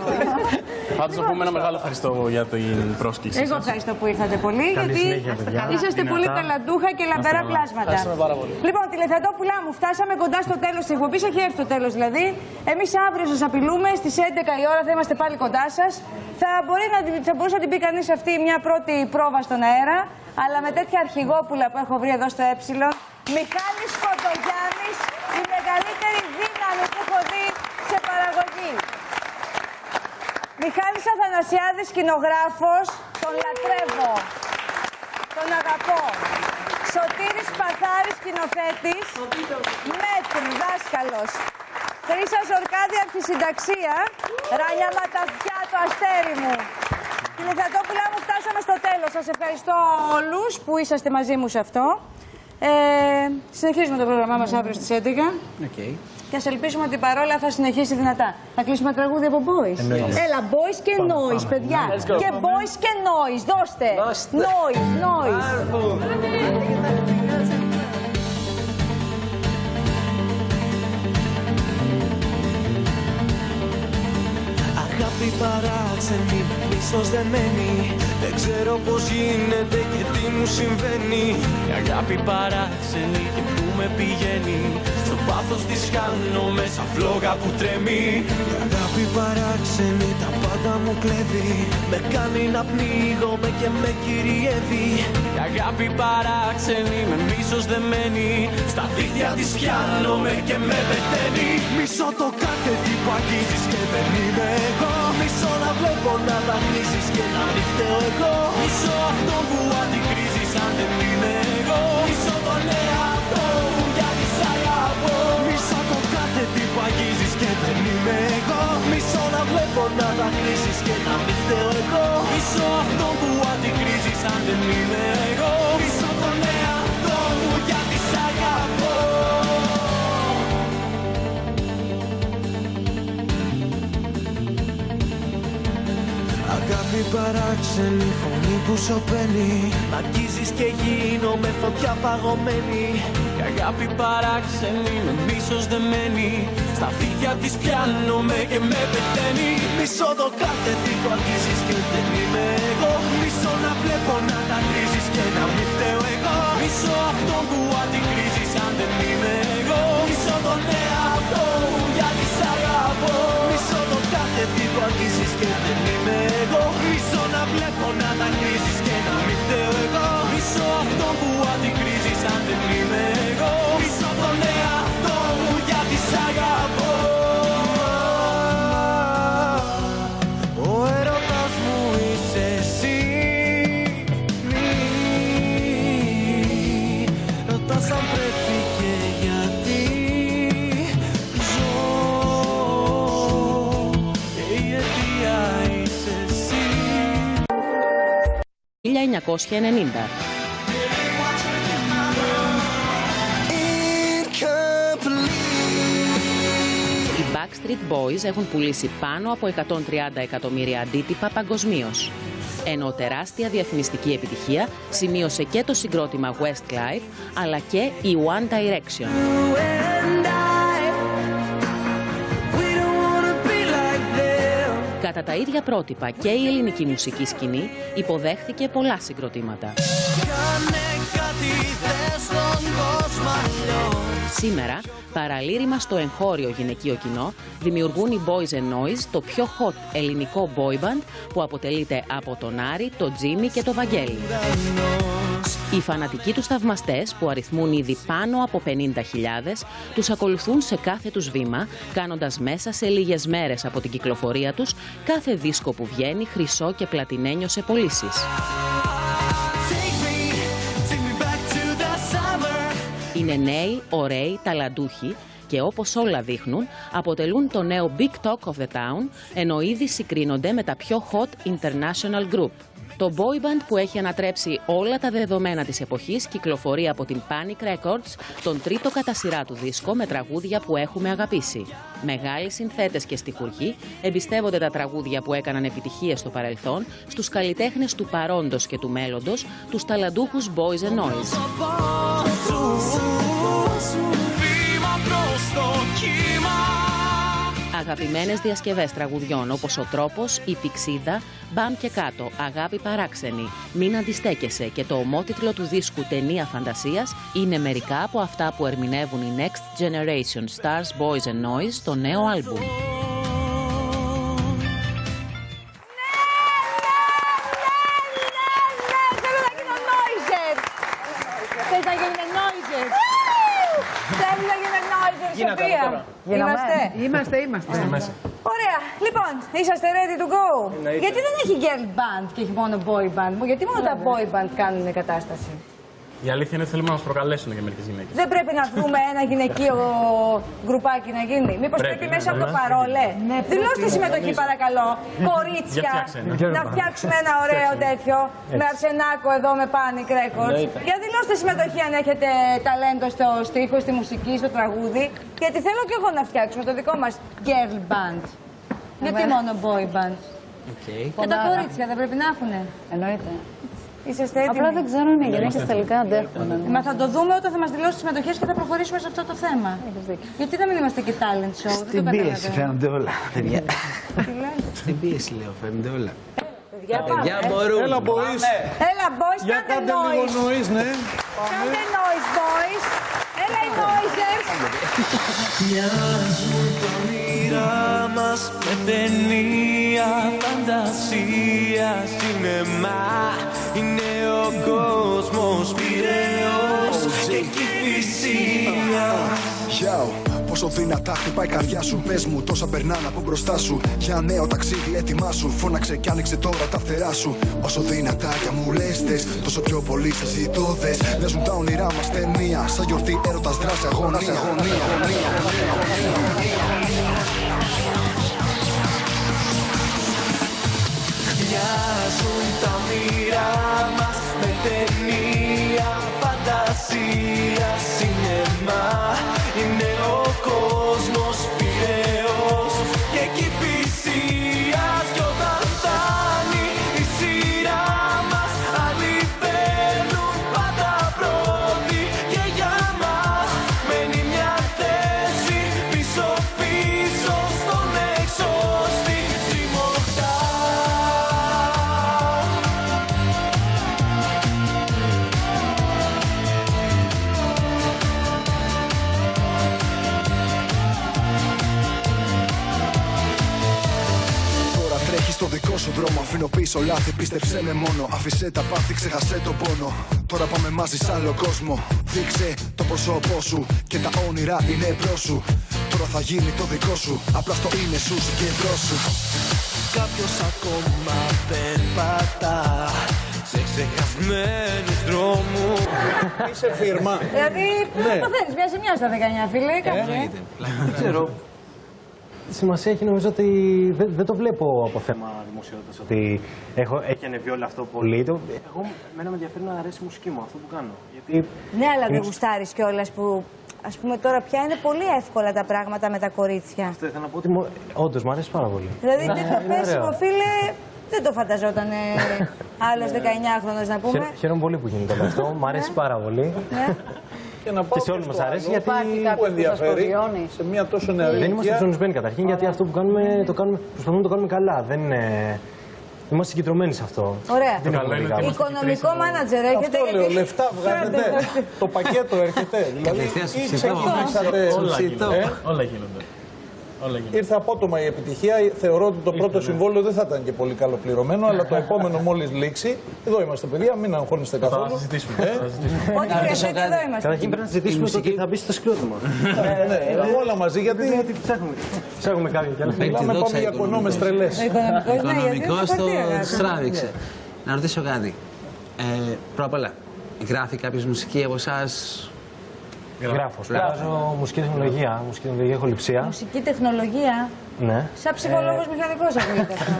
Πάντως να πούμε ένα μεγάλο ευχαριστώ για την πρόσκληση. Εγώ ευχαριστώ που ήρθατε πολύ, γιατί συνέχεια, παιδιά. είσαστε πολύ ταλαντούχα και λαμπερά πλάσματα. Λοιπόν, τηλεθεατόπουλά μου, φτάσαμε κοντά στο τέλος της εκπομπής, έχει έρθει το τέλος δηλαδή. Εμείς αύριο σας απειλούμε, στις 11 η ώρα θα είμαστε πάλι κοντά σας. Θα μπορούσε να την πει κανείς αυτή μια πρώτη πρόβα στον αέρα, αλλά με τέτοια αρχηγόπουλα που έχω βρει εδώ στο Ε, Μιχάλης Κοντογιάννης, η μεγαλύτερη δύναμη που έχω δει σε παραγωγή. Μιχάλης Αθανασιάδης, σκηνογράφος, τον λατρεύω, τον αγαπώ. Σωτήρης Παθάρης, σκηνοθέτης, μέτρη, δάσκαλος. Χρύσα Ζορκάδη, αρχισυνταξία, Ράνια Ματαφιά, το αστέρι μου. Τηλεθεατόπουλά μου, φτάσαμε στο τέλος. Σας ευχαριστώ όλους που είσαστε μαζί μου σε αυτό. Συνεχίζουμε το πρόγραμμά μας αύριο στις 11. Okay. Και ας ελπίσουμε ότι η παρόλα θα συνεχίσει δυνατά. Θα κλείσουμε τραγούδι από boys. Έλα, boys και noise, παιδιά. Και boys και noise. Δώστε. Noise. Αγάπη παράξενη, μίσος δεμένη. Δεν ξέρω πως γίνεται και τι μου συμβαίνει. Η αγάπη παράξενη και που με πηγαίνει. Στο βάθος της χάνω μέσα φλόγα που τρεμεί. Η αγάπη παράξενη τα πάντα μου κλέβει. Με κάνει να πνίγομαι και με κυριεύει. Η αγάπη παράξενη με μίσος δεμένη. Στα δίχτυα της πιάνομαι και με πεταίνει. Μισώ το κάθε τι που αγγίζεις και δεν είμαι εγώ. Μισώ να βλέπω να δανείζεις και να μην φταίω εγώ. Μισώ αυτό που αντικρίζεις αν δεν είμαι εγώ. Μισώ τον εαυτό μου γιατί σ' αγαπώ. Μισώ το κάθε τι που αγγίζεις και δεν είμαι εγώ. Μισώ να βλέπω να δανείζεις και να μην φταίω εγώ. Μισώ αυτό που αντικρίζεις αν δεν είμαι εγώ. Μισώ τον εαυτό μου γιατί σ' αγαπώ. Αγάπη παράξενη, φωνή που σωπαίνει. Μ' αγγίζεις και γίνομαι φωτιά παγωμένη. Και αγάπη παράξενη, με μίσος δεμένη. Στα φύγια της πιάνομαι και με πεταίνει. Μισώ το κάθε τι που αγγίζεις και δεν είμαι εγώ. Μισώ να βλέπω να τα κρίζεις και να μην φταίω εγώ. Μισώ αυτό που αντικρίζεις αν δεν είμαι εγώ. Μισώ τον εαυτό μου γιατί σ' αγαπώ. Μισώ το κάθε τι που αγγίζεις και δεν είμαι εγώ. Μισώ να βλέπω να τα κρίζεις και να μην φταίω εγώ. Μισώ αυτό που αντικρίζεις αν δεν είμαι εγώ. Μισώ τον εαυτό μου γιατί σ' αγαπώ. Ο έρωτας μου είσαι εσύ. Ρωτάς αν πρέπει και γιατί ζω. Και η αιτία είσαι εσύ. 1990. Οι Backstreet Boys έχουν πουλήσει πάνω από 130 εκατομμύρια αντίτυπα παγκοσμίως. Ενώ τεράστια διαφημιστική επιτυχία σημείωσε και το συγκρότημα Westlife, αλλά και η One Direction. Κατά τα ίδια πρότυπα και η ελληνική μουσική σκηνή υποδέχθηκε πολλά συγκροτήματα. Σήμερα, παραλήρημα στο εγχώριο γυναικείο κοινό, δημιουργούν οι Boys and Noise το πιο hot ελληνικό boy band που αποτελείται από τον Άρη, τον Τζίμι και τον Βαγγέλη. Οι φανατικοί τους θαυμαστές, που αριθμούν ήδη πάνω από 50.000, τους ακολουθούν σε κάθε τους βήμα, κάνοντας μέσα σε λίγες μέρες από την κυκλοφορία τους κάθε δίσκο που βγαίνει χρυσό και πλατινένιο σε πωλήσεις. Είναι νέοι, ωραίοι, ταλαντούχοι και όπως όλα δείχνουν, αποτελούν το νέο Big Talk of the Town, ενώ ήδη συγκρίνονται με τα πιο hot international group. Το boy band που έχει ανατρέψει όλα τα δεδομένα της εποχής κυκλοφορεί από την Panic Records τον τρίτο κατά σειρά του δίσκο με τραγούδια που έχουμε αγαπήσει. Μεγάλοι συνθέτες και στιχουργοί εμπιστεύονται τα τραγούδια που έκαναν επιτυχίες στο παρελθόν στους καλλιτέχνες του παρόντος και του μέλλοντος, τους ταλαντούχους Boys and Noise. Αγαπημένες διασκευές τραγουδιών όπως «Ο Τρόπος», «Η Πηξίδα», «Μπαμ και κάτω», «Αγάπη παράξενη», «Μην αντιστέκεσαι» και το ομότιτλο του δίσκου «Ταινία Φαντασίας» είναι μερικά από αυτά που ερμηνεύουν οι Next Generation Stars Boys and Noise στο νέο άλμπουμ. Θέλω να γίνω Noiser! Θες να γίνουμε Noiser! Θέλω να γίνουμε Noiser, Σοφία! Είμαστε. Ωραία. Λοιπόν, είσαστε ready to go? Γιατί δεν έχει girl band και έχει μόνο boy band? Γιατί μόνο τα boy band κάνουν κατάσταση? Η αλήθεια είναι ότι θέλουμε να μας προκαλέσουν και μερικές γυναίκες. Δεν πρέπει να βρούμε ένα γυναικείο γκρουπάκι να γίνει? Μήπως πρέπει μέσα από το παρόλε? Δηλώστε συμμετοχή παρακαλώ. Κορίτσια, να φτιάξουμε ένα ωραίο τέτοιο με Αρσενάκο εδώ με Panic Records. Για δηλώστε συμμετοχή αν έχετε ταλέντο στο στίχο, στη μουσική, στο τραγούδι. Γιατί θέλω και εγώ να φτιάξουμε το δικό μας girl band. Γιατί μόνο boy band? Και τα κορίτσια δεν πρέπει να έχουνε? Εννοείται. Είσαστε έτοιμοι? Απλά δεν ξέρω αν οι γυναίκες τελικά αντέχουν. Μα θα το δούμε όταν θα μας δηλώσει συμμετοχές και θα προχωρήσουμε σε αυτό το θέμα. Γιατί να μην είμαστε και talent show? Στην πίεση φαίνονται όλα, παιδιά. Τι λες? Στην πίεση λέω, φαίνονται όλα. Παιδιά, μπορούν. Έλα, boys. Έλα, boys, Για κάντε κάντε λίγο noise. noise, ναι. Κάντε noise, boys. Έλα, οι noisers. Μοιάζουν τα όνειρά μας με ταινία φαντασία, σινεμά. Είναι ο κόσμος πειραιός και κυφυσία. Πόσο δυνατά χτυπάει η καρδιά σου. Πες μου, τόσα περνάνε από μπροστά σου. Για νέο ταξίδι, έτοιμά σου. Φώναξε κι άνοιξε τώρα τα φτερά σου. Όσο δυνατά κι μου λες τες, τόσο πιο πολύ σε ζητώ δες. Μοιάζουν τα όνειρά μας ταινία. Σαν γιορτή έρωτας δράση αγωνία. Μοιάζουν τα όνειρά μας με ταινία φαντασία, σινεμά. Είναι ο κόσμος πειραιός και κυφυσίας. Κι όταν φτάνει η σειρά μας, άλλοι παίρνουν πάντα πρώτοι. Και για μας μένει μια θέση πίσω-πίσω στον εξώστη τριμωχτά. Στο δικό σου δρόμο αφήνω πίσω λάθη, πίστεψέ με μόνο. Άφησε τα πάθη, ξέχασέ το πόνο. Τώρα πάμε μαζί σ' άλλο κόσμο. Δείξε το πρόσωπό σου και τα όνειρα είναι μπρος σου. Τώρα θα γίνει το δικό σου, απλά στο είναι σου, συγκεντρώσου. Κάποιος ακόμα περπατά σε ξεχασμένους δρόμους. Είσαι φίρμα. Δηλαδή, το θέλεις μια ζημιά στα 19, φίλε. Δεν ξέρω. Σημασία έχει νομίζω ότι δεν το βλέπω από θέμα δημοσιότητας, ότι έχει ανεβεί όλο αυτό πολύ. Εγώ, εμένα με ενδιαφέρει να αρέσει η μουσική μου, αυτό που κάνω. Γιατί... Ναι, αλλά δεν γουστάρεις κιόλας που, ας πούμε, τώρα πια είναι πολύ εύκολα τα πράγματα με τα κορίτσια. Αυτό ήθελα να πω ότι όντως μου αρέσει πάρα πολύ. Δηλαδή, τέτοιο πέσιμο, φίλε, δεν το φανταζόταν άλλος 19χρονος να πούμε. Χαίρομαι πολύ που γίνεται όλο αυτό, μου αρέσει πάρα πολύ. Και σε όλους μας αρέσει, γιατί που ενδιαφέρει σε μια τόσο νεαρή ηλικία. Δεν είμαστε ψωνισμένοι καταρχήν, γιατί αυτό που κάνουμε, προσπαθούμε να το κάνουμε καλά. Δεν είναι... Είμαστε συγκεντρωμένοι σε αυτό. Ωραία. Οικονομικό μάνατζερ έρχεται. Αυτό λέω, λεφτά βγάζετε, το πακέτο έρχεται. Δηλαδή, ή ξεκινήσατε... Όλα γίνονται. Ήρθε απότομα η επιτυχία. Θεωρώ ότι το πρώτο συμβόλαιο δεν θα ήταν και πολύ καλοπληρωμένο, αλλά το επόμενο μόλις λήξει. Εδώ είμαστε, παιδιά, μην αγχώνεστε καθόλου. Θα συζητήσουμε. Ό,τι χρειαστείτε, εδώ είμαστε. Καταρχήν πρέπει να συζητήσουμε το τι θα μπει στο συγκρότημα. Ναι, όλα μαζί, γιατί ψάχνουμε κάποια. Μιλάμε, πάμε για κονόμες τρελές. Οικονομικός το στράβηξε. Να ρωτήσω κάτι. Πρώτα απ' όλα, γράφει κάποιος μουσική από εσάς? Γράφω. Σπουδάζω μουσική τεχνολογία. Μουσική τεχνολογία, έχω λειψία. Μουσική τεχνολογία. Ναι. Σαν ψυχολόγος μηχανικός ακούγεται αυτό.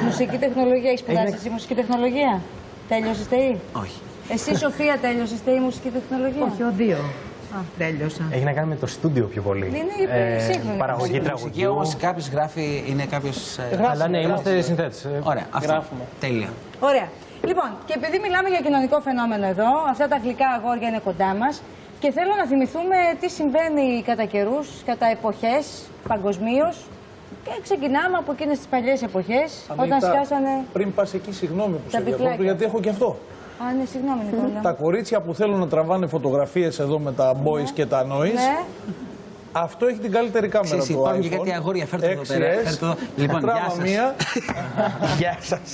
Μουσική τεχνολογία, έχεις σπουδάσει εσύ μουσική τεχνολογία? Τέλειωσες ΤΕΗ? Όχι. Εσύ, Σοφία, τέλειωσες ΤΕΗ μουσική τεχνολογία? Όχι, ο δύο. Τέλειωσα. Έχει να κάνει με το στούντιο πιο πολύ. Είναι σύγχρονη. Παραγωγή Μουσική τραγουδιού. όμως κάποιος γράφει, είναι κάποιος... Αλλά ναι, είμαστε συνθέτες. Ωραία, αυτό. Τέλεια. Ωραία. Λοιπόν, και επειδή μιλάμε για κοινωνικό φαινόμενο εδώ, αυτά τα γλυκά αγόρια είναι κοντά μας και θέλω να θυμηθούμε τι συμβαίνει κατά καιρούς, κατά εποχές, παγκοσμίως. Και ξεκινάμε από εκείνες τις παλιές εποχές, όταν σκάσανε. Πριν πας εκεί, συγγνώμη που σε διακόπτω, γιατί έχω και αυτό. Α, ναι, συγγνώμη, Νικόλα. Τα κορίτσια που θέλουν να τραβάνε φωτογραφίες εδώ με τα boys και τα noise. Ναι. Αυτό έχει την καλύτερη κάμερα του Υπάρχουν iPhone. και κάτι αγόρια, φέρτε εδώ πέρα. Λοιπόν, γεια σας. Μία. Γεια σας.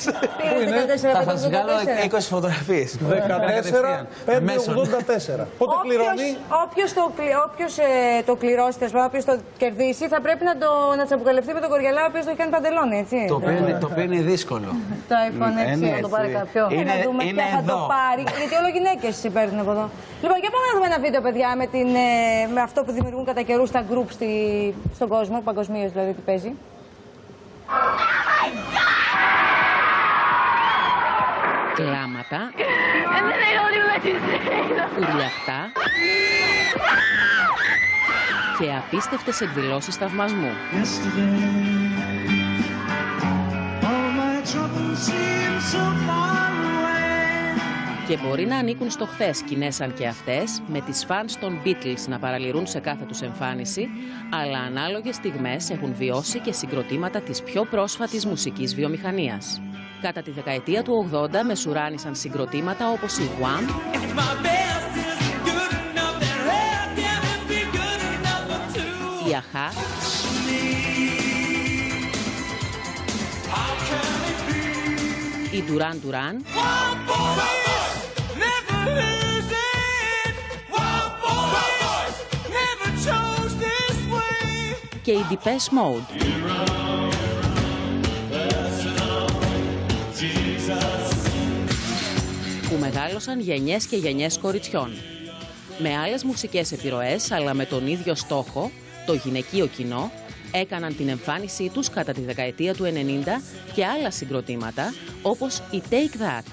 Πού είναι? Θα σας βγάλω 20 φωτογραφίες. 14-5-84. Πότε κληρώνει? Όποιος το κληρώσει, όποιος το κερδίσει, θα πρέπει να τσαμπουκαλευτεί με τον κοριαλά, ο οποίος το έχει κάνει παντελόνι, έτσι. Το οποίο είναι δύσκολο. Το iPhone 6 να το πάρει κάποιο. Να δούμε ποια θα το πάρει, γιατί όλο γυναίκες παίρνουν από εδώ. Λοιπόν, για πάμε να δούμε ένα βίντεο, παιδιά, με αυτό που δημιουργούν κατά καιρού στα γκρουπ στον κόσμο, παγκοσμίως δηλαδή, τι παίζει. Κλάματα, ουρλιαχτά και απίστευτες εκδηλώσεις θαυμασμού. Και μπορεί να ανήκουν στο χθες σκηνές σαν και αυτές, με τις φανς των Beatles να παραλυρούν σε κάθε τους εμφάνιση, αλλά ανάλογες στιγμές έχουν βιώσει και συγκροτήματα της πιο πρόσφατης μουσικής βιομηχανίας. Κατά τη δεκαετία του 80 μεσουράνησαν συγκροτήματα όπως η Wham, η Αχά, η Duran Duran και η Depeche Mode. Που μεγάλωσαν γενιές και γενιές κοριτσιών. Με άλλες μουσικές επιρροές, αλλά με τον ίδιο στόχο, το γυναικείο κοινό, έκαναν την εμφάνισή τους κατά τη δεκαετία του 90 και άλλα συγκροτήματα, όπως η Take That.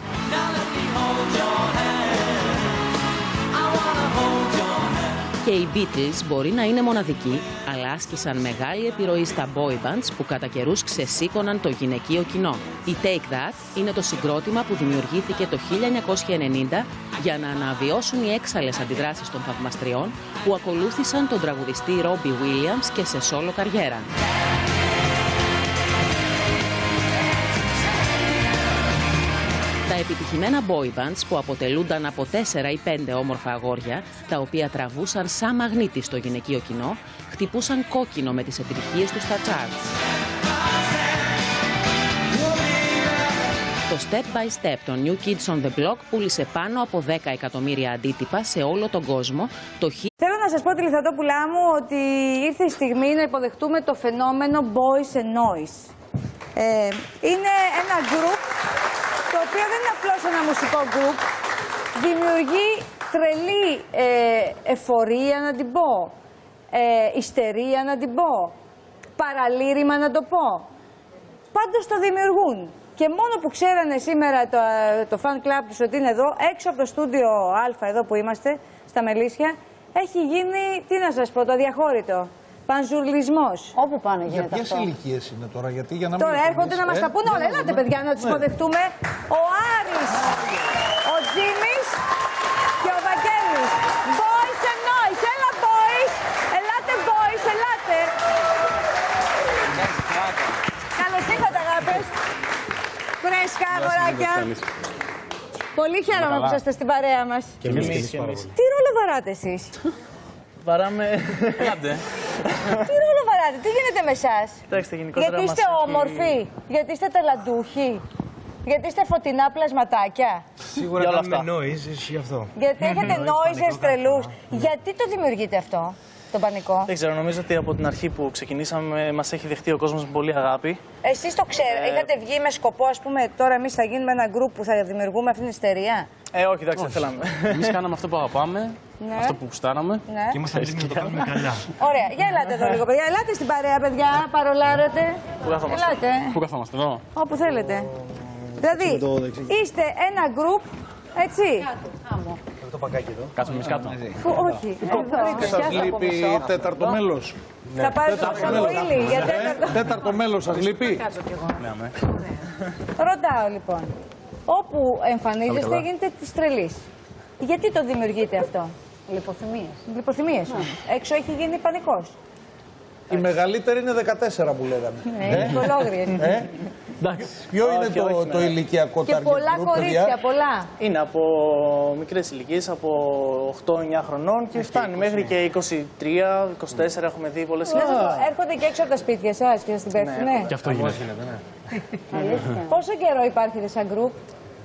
Και οι Beatles μπορεί να είναι μοναδικοί, αλλά άσκησαν μεγάλη επιρροή στα boy bands που κατά καιρούς ξεσήκωναν το γυναικείο κοινό. Η Take That είναι το συγκρότημα που δημιουργήθηκε το 1990 για να αναβιώσουν οι έξαλλες αντιδράσεις των θαυμαστριών που ακολούθησαν τον τραγουδιστή Robbie Williams και σε σόλο καριέρα. Τα επιτυχημένα boy bands που αποτελούνταν από 4 ή 5 όμορφα αγόρια, τα οποία τραβούσαν σαν μαγνήτη στο γυναικείο κοινό, χτυπούσαν κόκκινο με τις επιτυχίες τους στα charts. Το Step by Step των New Kids on the Block πούλησε πάνω από 10 εκατομμύρια αντίτυπα σε όλο τον κόσμο το Θέλω να σας πω, τη Λιθατόπουλά μου, ότι ήρθε η στιγμή να υποδεχτούμε το φαινόμενο Boys and Noise. Είναι ένα group το οποίο δεν είναι απλώς ένα μουσικό group. Δημιουργεί τρελή εφορία, να την πω, ιστερία, να την πω, παραλήρημα, να το πω. Πάντως το δημιουργούν. Και μόνο που ξέρανε σήμερα το fan club τους ότι είναι εδώ, έξω από το στούντιο Α, εδώ που είμαστε, στα Μελίσια, έχει γίνει, τι να σας πω, το αδιαχώρητο. Πανζουρλισμός. Όπου πάνε γίνεται αυτό. Για ποιες ηλικίες είναι τώρα, γιατί για να μην... Τώρα έρχονται να μας τα πούνε όλα. Ελάτε, παιδιά, να τους υποδεχτούμε. Ο Άρης, ο Τζίμις και ο Βαγγέλης. Boys and Noise. Έλα, boys. Ελάτε, boys. Ελάτε. Καλώς ήρθατε, αγάπες. Φρέσκα, αγοράκια. Πολύ χαίρομαι που είσαστε στην παρέα μας. Και εμείς. Τι ρόλο βαράτε εσείς? Βαράμε. Τι ρόλο βαράτε, τι γίνεται με εσάς? Γιατί είστε όμορφοι, γιατί είστε ταλαντούχοι, γιατί είστε φωτεινά πλασματάκια. Σίγουρα κάνουμε noise, γι' αυτό. Γιατί έχετε noises τρελούς. Γιατί το δημιουργείτε αυτό, τον πανικό? Δεν ξέρω, νομίζω ότι από την αρχή που ξεκινήσαμε μας έχει δεχτεί ο κόσμος με πολύ αγάπη. Εσείς το ξέρετε, είχατε βγει με σκοπό, ας πούμε, τώρα εμείς θα γίνουμε ένα group που θα δημιουργούμε αυτήν την ιστερία? Όχι, εντάξει, δεν θέλαμε. Εμείς κάναμε αυτό που αγαπάμε, Ναι. αυτό που γουστάραμε. Ναι. Και ήμασταν έτοιμοι να το κάνουμε καλά. Ωραία, για ελάτε εδώ λίγο, παιδιά. Ελάτε στην παρέα, παιδιά. Παρολάρετε. Πού καθόμαστε? Ελάτε. Πού καθόμαστε εδώ? Όπου θέλετε. Δηλαδή, είστε ένα group, έτσι. Το πακάκι εδώ. Κάτσουμε εμείς κάτω. Που, όχι, εδώ. Σας λείπει τέταρτο μέλος. Θα πάρετε το Σαββοήλι για τέταρτο. Τέταρτο μέλος σας λείπει. Ρωτάω λοιπόν. Όπου εμφανίζεστε γίνεται της τρελής. Γιατί το δημιουργείτε αυτό? Λιποθυμίες. Λιποθυμίες. Έξω έχει γίνει πανικός. Η μεγαλύτερη είναι 14 που λέγαμε. Ναι, κολόγριες. Ποιο είναι το ηλικιακό Και target πολλά group, κορίτσια, παιδιά? πολλά. Είναι από μικρές ηλικίες, από 8-9 χρονών και φτάνει μέχρι και 23-24 έχουμε δει πολλές Να σας ηλικίες. πω, έρχονται και έξω από τα σπίτια σας και σας την πέφτουν, ναι. Και αυτό γίνεται. Αλήθεια. Πόσο καιρό υπάρχετε σαν group?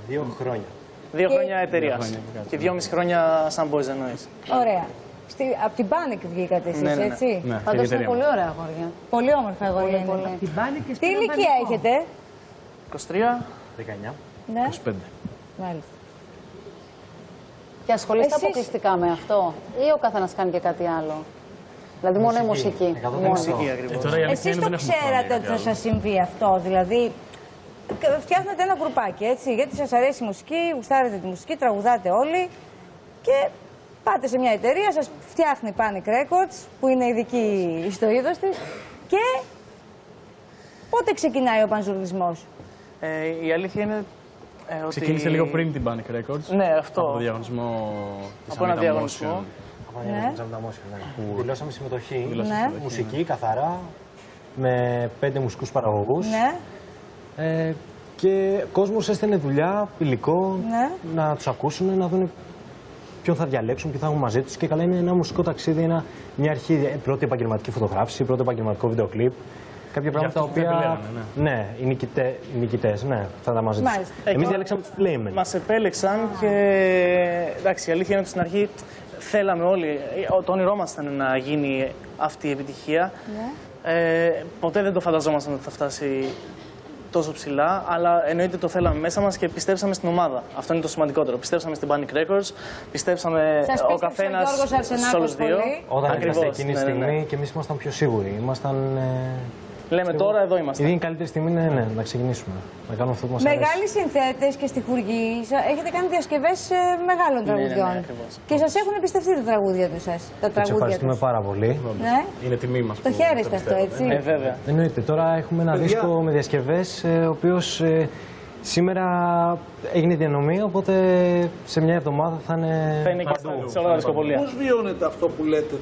2 χρόνια. 2 χρόνια εταιρείας και 2,5 χρόνια σαν Boys and Noise. Ωραία. Από την Panic βγήκατε εσείς, Ναι. έτσι. Ναι, Πάντως είναι πολύ ωραία αγόρια. Πολύ όμορφα αγόρια είναι. Την πάνε και Τι ηλικία έχετε? 23. 19. Ναι, 25. μάλιστα. Και ασχολείστε Εσείς- αποκλειστικά με αυτό ή ο καθένας κάνει και κάτι άλλο? Δηλαδή μόνο η μουσική. Μόνο. Μουσική ακριβώς. Τώρα η αλήθεια Εσείς είναι το δεν έχουμε χρόνο ξέρατε για ότι κάτι θα άλλο. σας συμβεί αυτό, δηλαδή φτιάχνετε ένα γκρουπάκι, έτσι, γιατί σας αρέσει η μουσική, γουστάρετε τη μουσική, τραγουδάτε όλοι και πάτε σε μια εταιρεία, σας φτιάχνει Panic Records, που είναι ειδική στο είδος της, και πότε ξεκινάει ο πανζουρλισμός? Η αλήθεια είναι ότι... Ξεκίνησε λίγο πριν την Panic Records. Ναι, αυτό. Από το διαγωνισμό της Από ένα Anita διαγωνισμό. Motion. Από ένα Jam Motion, ναι. Δηλώσαμε συμμετοχή. Ναι. Μουσική, καθαρά, με 5 μουσικούς παραγωγούς. Ναι, Και κόσμος έστελνε δουλειά, υλικό, ναι. να τους ακούσουν, να δουν ποιον θα διαλέξουν, ποιον θα έχουν μαζί τους και καλά είναι ένα μουσικό ταξίδι, μια αρχή, πρώτη επαγγελματική φωτογράφηση, πρώτο επαγγελματικό βίντεο κλιπ. Κάποια πράγματα τα οποία. Ναι, οι νικητές, ναι, θα τα μαζί τους. Εμείς διαλέξαμε τους Playmen. Μας επέλεξαν και εντάξει, η αλήθεια είναι ότι στην αρχή θέλαμε όλοι, το όνειρό μας ήταν να γίνει αυτή η επιτυχία. Ποτέ δεν το φανταζόμασταν ότι θα φτάσει τόσο ψηλά, αλλά εννοείται το θέλαμε μέσα μας και πιστέψαμε στην ομάδα. Αυτό είναι το σημαντικότερο. Πιστέψαμε στην Panic Records, πιστέψαμε ο καθένας στους άλλους δύο. Όταν ήρθατε εκείνη τη στιγμή και εμείς ήμασταν πιο σίγουροι. Λέμε τώρα, εδώ είμαστε. Ήδη είναι η καλύτερη στιγμή να ξεκινήσουμε. Να κάνουμε αυτό που μας αρέσει. Μεγάλοι συνθέτες και στιχουργοί, έχετε κάνει διασκευές μεγάλων τραγουδιών. Και σας έχουν εμπιστευτεί τα τραγούδια τους. Τους ευχαριστούμε πάρα πολύ. Ναι. Είναι τιμή μας. Το χαίρεστε αυτό, έτσι. Βέβαια. Εννοείται. Τώρα έχουμε ένα δίσκο με διασκευές, ο οποίος σήμερα έγινε διανομή, οπότε σε μια εβδομάδα θα είναι. Θα είναι και σε όλα τα δισκοπολία. Πώς βιώνετε αυτό που λέτε,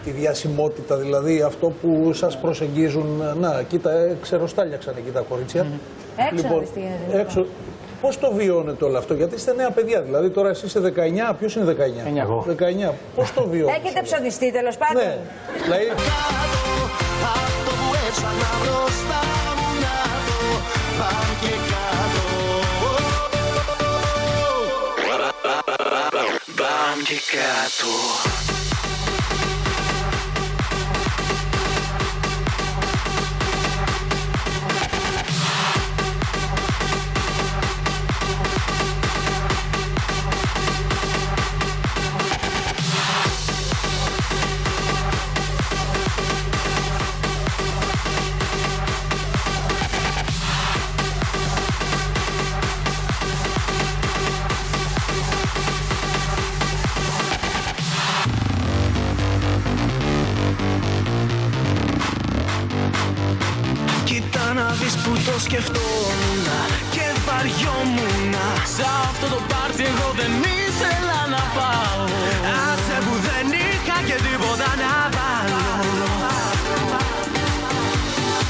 τη διασημότητα, δηλαδή αυτό που σας προσεγγίζουν? Να, κοίτα, ξεροστάλιαξαν εκεί τα κορίτσια. Έξω, έξω. Πώς το βιώνετε όλο αυτό, γιατί είστε νέα παιδιά, δηλαδή τώρα εσείς είστε 19, ποιος είναι 19? Εγώ. 19. Πώς το βιώνετε? Έχετε ψωνιστεί τέλος πάντων? Ναι, δηλαδή. Αυτό που έψαχνα μπροστά μου να το πάνε και κάτω. Πάνε και κάτω. Που το σκεφτόμουνα και βαριόμουνα. Σ' αυτό το πάρτι εγώ δεν ήθελα να πάω. Άσε που δεν είχα και τίποτα να βάλω.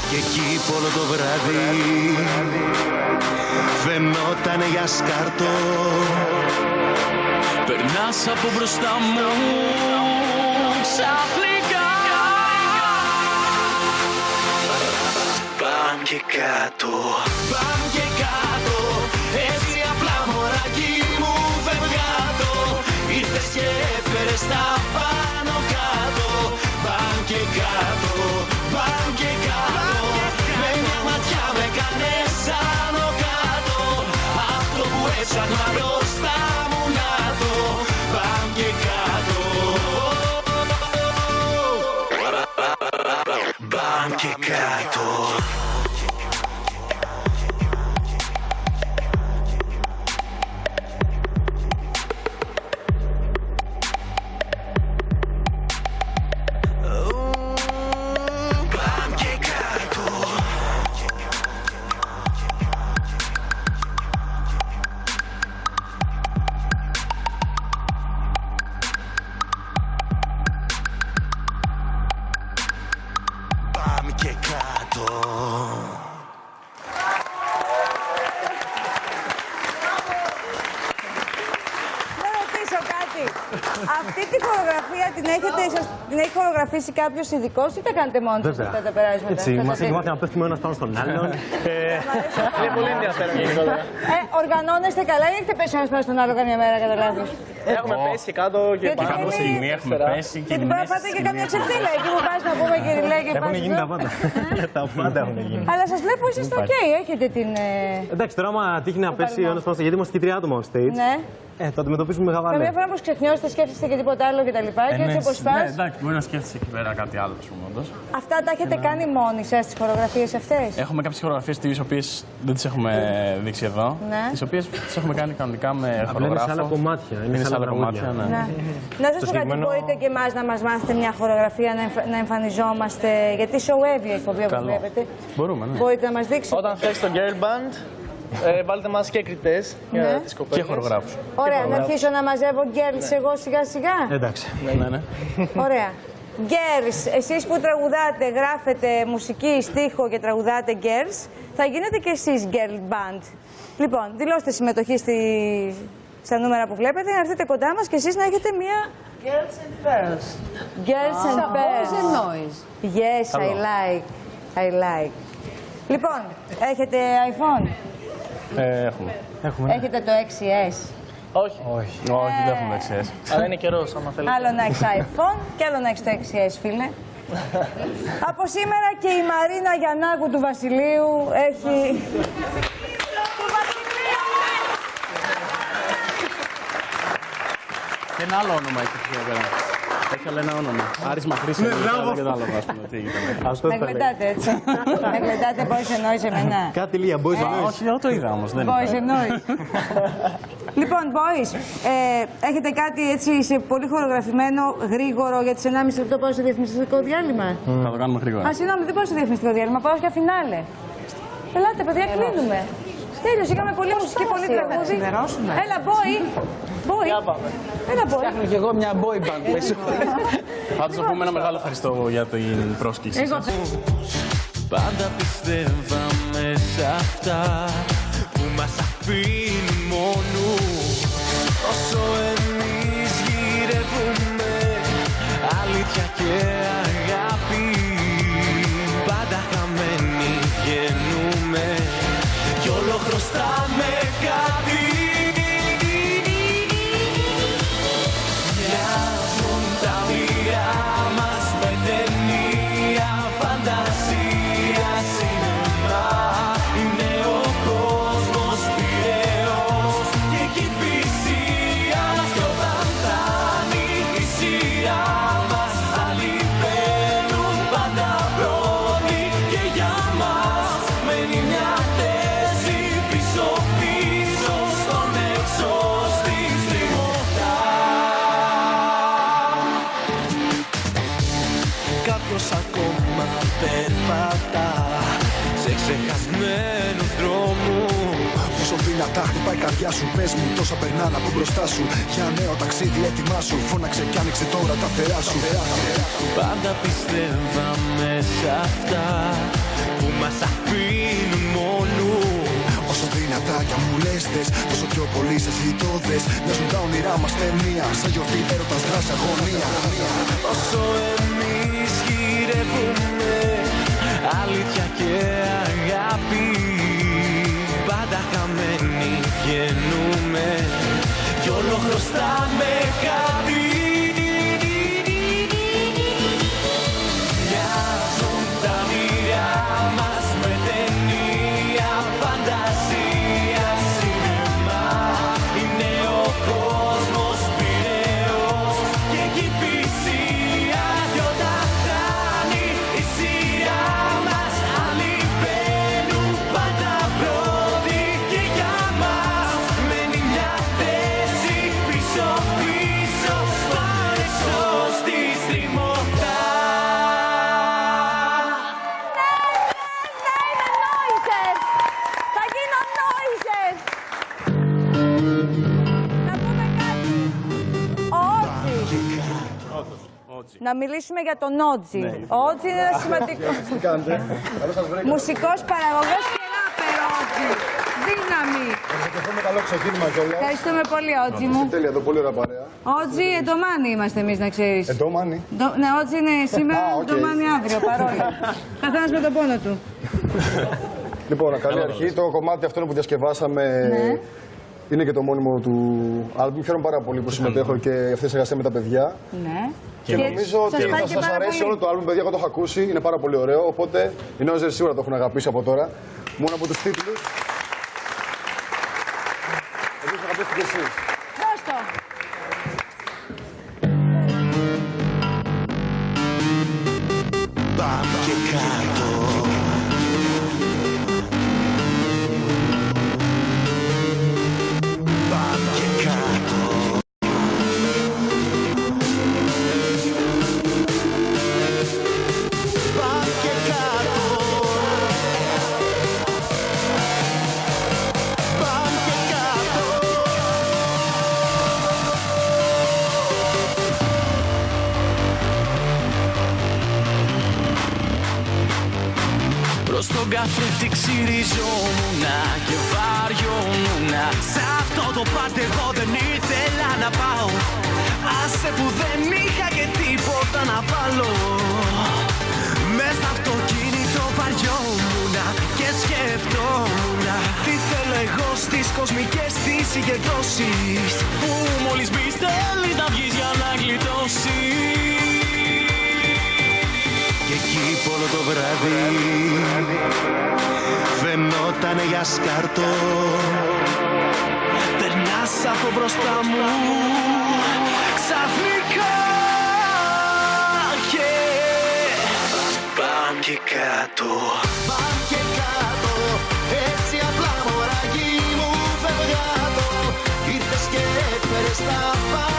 Και εκεί όλο το βράδυ φαινότανε για σκάρτο. Περνάς από μπροστά μου ξαφνικά. Πάμε και κάτω, πάμε και κάτω. Έτσι απλά μωράκι μου φευγάτο. Ήρθες και έφερες τα πάνω κάτω. Πάμε και κάτω, πάμε και κάτω. Με μια ματιά με κάνες άνω κάτω. Αυτό που έψαχνα μπροστά μου να το. Πάμε και κάτω. Πάμε και κάτω. Αυτή τη χορογραφία την έχει χορογραφήσει κάποιος ειδικός ή τα κάνετε μόνοι σας αυτά τα περάσματα? Έτσι, μας έχει μάθει να πέφτουμε ένας πάνω στον άλλον. Είναι πολύ ενδιαφέρον γενικότερα. Οργανώνεστε καλά ή έχετε πέσει ένας πάνω στον άλλο καμιά μέρα κατά λάθος? Έχουμε πέσει και κάτω και πάνω. Κάτω σε γυμνή έχουμε πέσει και την πρώτη πάτε και καμιά ξεφτύλα εκεί που πας να πούμε και ριλέ και Έχουν γίνει τα πάντα. Τα πάντα έχουν γίνει. Αλλά σας βλέπω είσαστε οκ, έχετε την... Εντάξει, τώρα άμα τύχει να πέσει ο ένας πάνω στο, γιατί είμαστε και 3 άτομα on stage. Ναι. Θα αντιμετωπίσουμε με χαβάλε. Καμιά φορά που ξεχνιώσετε, σκέφτεστε και τίποτα άλλο και τα λοιπά. Και έτσι όπως πας. Ναι, εντάξει, μπορεί να σκέφτεσαι εκεί πέρα κάτι άλλο, ας πούμε, όντως. Αυτά τα έχετε κάνει μόνοι σας τις χορογραφίες αυτές? Έχουμε κάποιες χορογραφίες τις οποίες δεν τις έχουμε δείξει εδώ. Ναι. Τις οποίες τις έχουμε κάνει κανονικά με χορογράφο. Είναι σε άλλα κομμάτια. Είναι σε άλλα κομμάτια, ναι. Να σας πω κάτι, μπορείτε και εμάς να μας μάθετε μια χορογραφία, να εμφανιζόμαστε, γιατί σοουεύει η εκπομπή όπως βλέπετε. Μπορούμε, ναι. Μπορείτε να μας δείξετε? Όταν θες το girl band, βάλτε μας και κριτές για τις κοπέλες. Και χορογράφους. Ωραία, να αρχίσω να μαζεύω girls εγώ σιγά σιγά. Εντάξει. Ναι. Ωραία. Girls, εσείς που τραγουδάτε, γράφετε μουσική, στίχο και τραγουδάτε girls, θα γίνετε και εσείς girl band. Λοιπόν, δηλώστε συμμετοχή στα νούμερα που βλέπετε, να έρθετε κοντά μας και εσείς να έχετε μία... Girls and pearls. Girls and Boys and pearls. noise. Yes, I like. I like. Λοιπόν, έχετε iPhone? Έχουμε. Έχετε το 6S? Όχι. Όχι, δεν έχουμε εξές. Αλλά είναι καιρός, άμα θέλετε. Άλλο να έχεις iPhone και άλλο να έχεις το 6S, φίλε. Από σήμερα και η Μαρίνα Γιαννάκου του Βασιλείου έχει... Του Βασιλείου! Και ένα άλλο όνομα έχει εκεί πέρα. Έχει άλλο ένα όνομα. Άρης Μαχρής είναι και το άλλο, ας πούμε. Τι γίνεται. Με γλεντάτε έτσι. Με γλεντάτε boys and noise εμένα. Κάτι λίγα boys and noise. Όχι, εγώ το είδα όμως. Boys and noise. Λοιπόν, boys, έχετε κάτι έτσι σε πολύ χορογραφημένο, γρήγορο για τις 1,5 λεπτό πάω σε διαφημιστικό διάλειμμα? Θα το κάνουμε γρήγορα. Α, συγγνώμη, δεν πάω σε διαφημιστικό διάλειμμα, πάω για φινάλε. Ελάτε, παιδιά, κλείνουμε. Τέλειωσε, είχαμε πολύ μουσική, πολύ τραγούδι. Έλα, boy. Boy. Έλα, boy. Φτιάχνω κι εγώ μια boy band πίσω. Πάντως να πούμε ένα μεγάλο ευχαριστώ για την πρόσκληση. Πάντα πιστεύαμε σε αυτά που μας αφήνουν μόνους. Όσο εμείς γυρεύουμε αλήθεια και αγάπη, πάντα χαμένοι βγαίνουμε κι όλο χρωστάμε κάτι. Μοιάζουν τα όνειρά μας με ταινία φαντασία, σινεμά. Είναι ο κόσμος πειραίος και εκεί πλησίας κι όταν φτάνει η σειρά μας, άλλοι παίρνουν πάντα πρώτοι και για μας μένει μια θέση πίσω πίσω στον έξω στη στριμωχτά. Κάποιος ακόμα περπατά σε ξεχασμένους δρόμους. Πόσο δυνατά χτυπάει η καρδιά σου, πες μου τόσα περνάνε από μπροστά σου. Για νέο ταξίδι έτοιμά σου, φώναξε κι άνοιξε τώρα τα φτερά σου. Πάντα πιστεύαμε σε αυτά που μας αφήνουν μόνους. Όσο δυνατά κι αν μου λες δες, τόσο πιο πολύ σε ζητώ δες. Μοιάζουν τα όνειρά μας ταινία, σαν γιορτή έρωτας δράση αγωνία. Όσο εμείς γυρεύουμε αλήθεια και αγάπη, πάντα χαμένοι βγαίνουμε κι όλο χρωστάμε κάτι. Μοιάζουν τα όνειρά μας με ταινία φαντασία, σινεμά. Είναι ο κόσμος πειραίος και εκεί πλησίας κι όταν φτάνει η σειρά μας, άλλοι μπαίνουν πάντα πρώτοι και για μας μένει μια θέση πίσω πίσω στον έξω στη στριμωχτά. Θα γίνω noiser! Να πούμε κάτι. Ότζι. Να μιλήσουμε για τον Ότζι. Ο Ότζι είναι ένα σημαντικό. Μουσικός παραγωγός και ράπερ Ότζι. Δύναμη. Ευχαριστούμε, καλό ξεκίνημα κιόλας. Ευχαριστούμε πολύ, Ότζι μου. Τέλεια, εδώ πολύ ωραία παρέα. Ότζι, εντομάνι είμαστε εμείς, να ξέρεις. Εντόμανι. Ναι, Ότζι είναι σήμερα, οκ. εντομάνι αύριο, παρόλο. Καθένας με τον πόνο του. Λοιπόν, καλή αρχή. Το κομμάτι αυτό που διασκευάσαμε είναι και το μόνιμο του άλμπουμ. Χαίρομαι πάρα πολύ που συμμετέχω και αυτή τη συνεργασία με τα παιδιά. Ναι. Και νομίζω ότι θα σας αρέσει όλο το άλμπουμ, παιδιά. Εγώ το έχω ακούσει, είναι πάρα πολύ ωραίο. Οπότε οι νόζερ σίγουρα το έχουν αγαπήσει από τώρα. Μόνο από τους τίτλους. Επίσης, αγαπήσετε και εσείς. Δώσ' το. Πάμε και κάτω. Πάμε και κάτω. Πάμε και κάτω. Πάμε και κάτω. Προς τον καθρέφτη ξυριζόμουνα και βαριόμουνα. Σ' αυτό το πάρτι εγώ δεν ήθελα να πάω. Άσε που δεν είχα και τίποτα να βάλω. Μες στο αυτοκίνητο βαριόμουνα και σκεφτόμουνα τι θέλω εγώ στις κοσμικές τις συγκεντρώσεις, που μόλις μπεις θέλεις να βγεις για να γλιτώσεις. Και εκεί όλο το βράδυ φαινότανε για σκάρτο. Περνάς από μπροστά μου ξαφνικά και πάμε και κάτω. Πάμε και κάτω, έτσι απλά μωράκι μου φευγάτο. Ήρθες και έφερες τα πάντα.